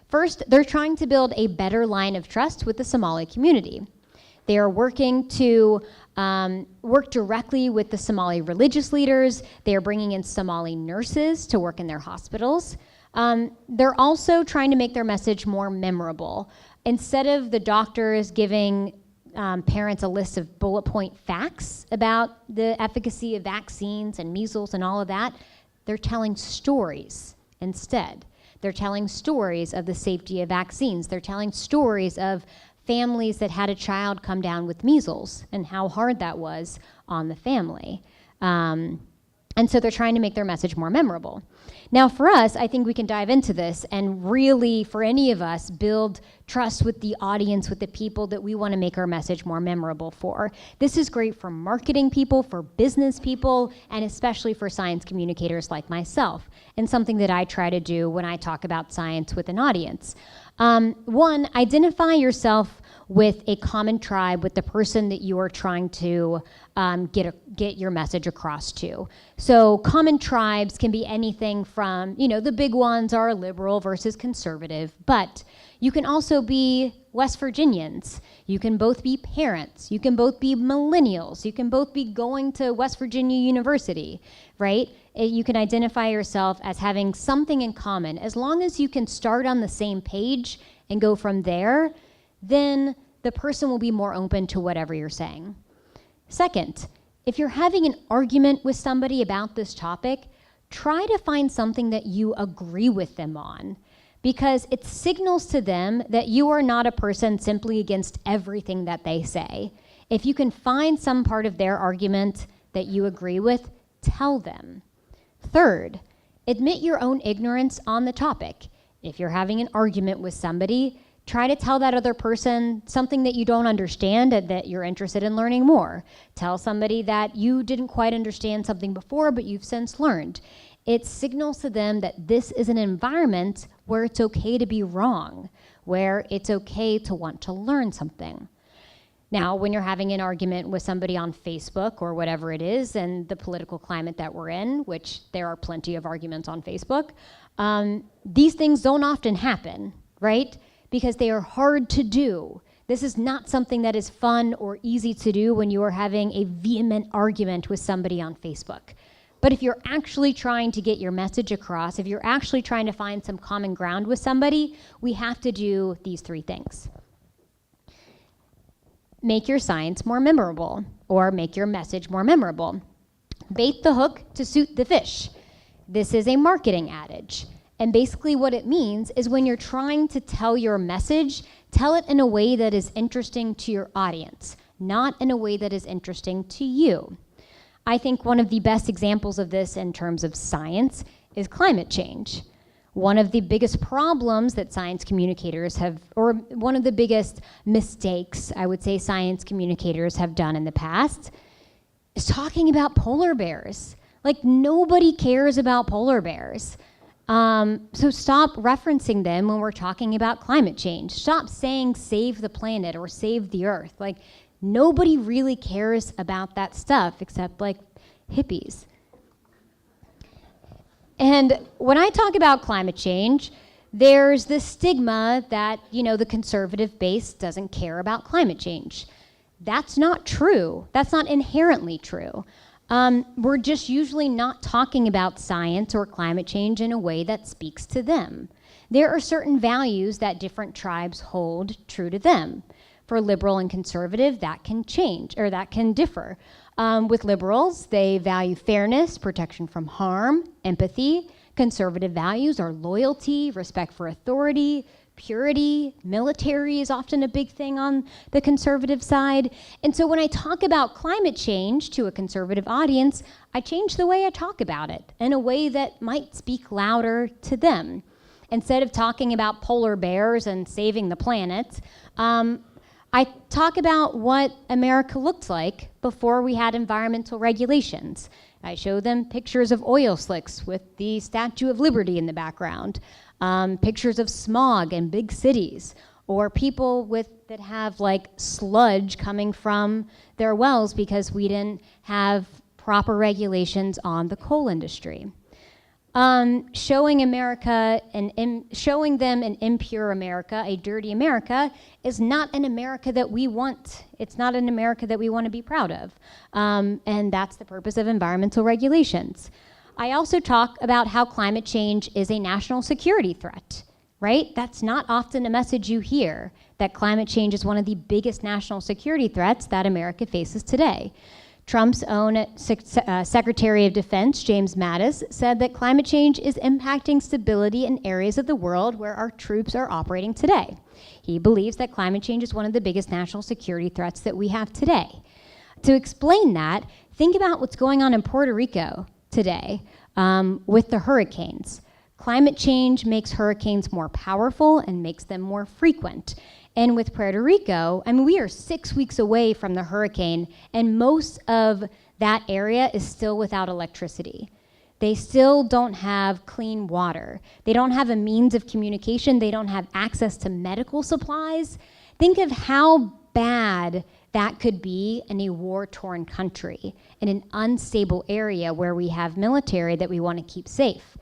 First, they're trying to build a better line of trust with the Somali community. They are working to work directly with the Somali religious leaders. They are bringing in Somali nurses to work in their hospitals. They're also trying to make their message more memorable. Instead of the doctors giving parents a list of bullet point facts about the efficacy of vaccines and measles and all of that, they're telling stories instead. They're telling stories of the safety of vaccines. They're telling stories of families that had a child come down with measles and how hard that was on the family. And so they're trying to make their message more memorable. Now for us, I think we can dive into this and really, for any of us, build trust with the audience, with the people that we want to make our message more memorable for. This is great for marketing people, for business people, and especially for science communicators like myself, and something that I try to do when I talk about science with an audience. One, identify yourself with a common tribe, with the person that you are trying to get your message across to. So common tribes can be anything from, the big ones are liberal versus conservative, but you can also be West Virginians. You can both be parents. You can both be millennials. You can both be going to West Virginia University, right? You can identify yourself as having something in common. As long as you can start on the same page and go from there, then the person will be more open to whatever you're saying. Second, if you're having an argument with somebody about this topic, try to find something that you agree with them on, because it signals to them that you are not a person simply against everything that they say. If you can find some part of their argument that you agree with, tell them. Third, admit your own ignorance on the topic. If you're having an argument with somebody, try to tell that other person something that you don't understand and that you're interested in learning more. Tell somebody that you didn't quite understand something before, but you've since learned. It signals to them that this is an environment where it's okay to be wrong, where it's okay to want to learn something. Now, when you're having an argument with somebody on Facebook or whatever it is, and the political climate that we're in, which there are plenty of arguments on Facebook, these things don't often happen, right? Because they are hard to do. This is not something that is fun or easy to do when you are having a vehement argument with somebody on Facebook. But if you're actually trying to get your message across, if you're actually trying to find some common ground with somebody, we have to do these three things. Make your science more memorable, or make your message more memorable. Bait the hook to suit the fish. This is a marketing adage. And basically what it means is when you're trying to tell your message, tell it in a way that is interesting to your audience, not in a way that is interesting to you. I think one of the best examples of this in terms of science is climate change. One of the biggest problems that science communicators have, or one of the biggest mistakes I would say science communicators have done in the past, is talking about polar bears. Like, nobody cares about polar bears. So stop referencing them when we're talking about climate change. Stop saying save the planet or save the earth. Like, nobody really cares about that stuff except like hippies. And when I talk about climate change, there's this stigma that, the conservative base doesn't care about climate change. That's not true. That's not inherently true. We're just usually not talking about science or climate change in a way that speaks to them. There are certain values that different tribes hold true to them. For liberal and conservative, that can change, or that can differ. With liberals, they value fairness, protection from harm, empathy. Conservative values are loyalty, respect for authority, purity. Military is often a big thing on the conservative side. And so when I talk about climate change to a conservative audience, I change the way I talk about it in a way that might speak louder to them. Instead of talking about polar bears and saving the planet, I talk about what America looked like before we had environmental regulations. I show them pictures of oil slicks with the Statue of Liberty in the background, pictures of smog in big cities, or people that have like sludge coming from their wells because we didn't have proper regulations on the coal industry. Showing them an impure America, a dirty America, is not an America that we want. It's not an America that we want to be proud of. And that's the purpose of environmental regulations. I also talk about how climate change is a national security threat, right? That's not often a message you hear, that climate change is one of the biggest national security threats that America faces today. Trump's own Secretary of Defense, James Mattis, said that climate change is impacting stability in areas of the world where our troops are operating today. He believes that climate change is one of the biggest national security threats that we have today. To explain that, think about what's going on in Puerto Rico today with the hurricanes. Climate change makes hurricanes more powerful and makes them more frequent. And with Puerto Rico, I mean, we are 6 weeks away from the hurricane, and most of that area is still without electricity. They still don't have clean water. They don't have a means of communication. They don't have access to medical supplies. Think of how bad that could be in a war-torn country, in an unstable area where we have military that we want to keep safe.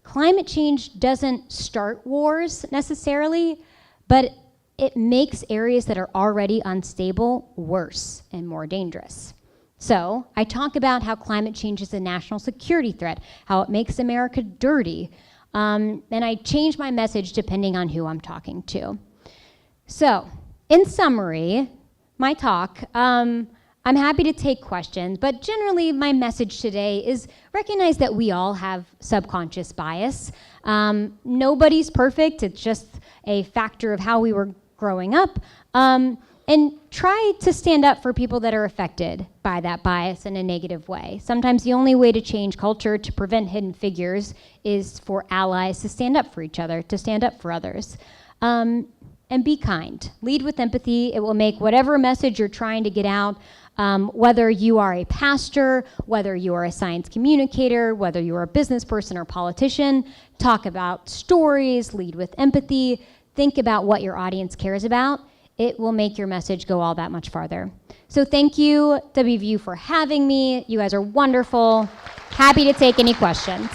Climate change doesn't start wars necessarily, but it makes areas that are already unstable worse and more dangerous. So I talk about how climate change is a national security threat, how it makes America dirty, and I change my message depending on who I'm talking to. So in summary, my talk, I'm happy to take questions, but generally my message today is recognize that we all have subconscious bias. Nobody's perfect, it's just a factor of how we were growing up, and try to stand up for people that are affected by that bias in a negative way. Sometimes the only way to change culture, to prevent hidden figures, is for allies to stand up for each other, to stand up for others. And be kind. Lead with empathy. It will make whatever message you're trying to get out, whether you are a pastor, whether you are a science communicator, whether you are a business person or politician, talk about stories, lead with empathy, think about what your audience cares about. It will make your message go all that much farther. So thank you, WVU, for having me. You guys are wonderful. Happy to take any questions.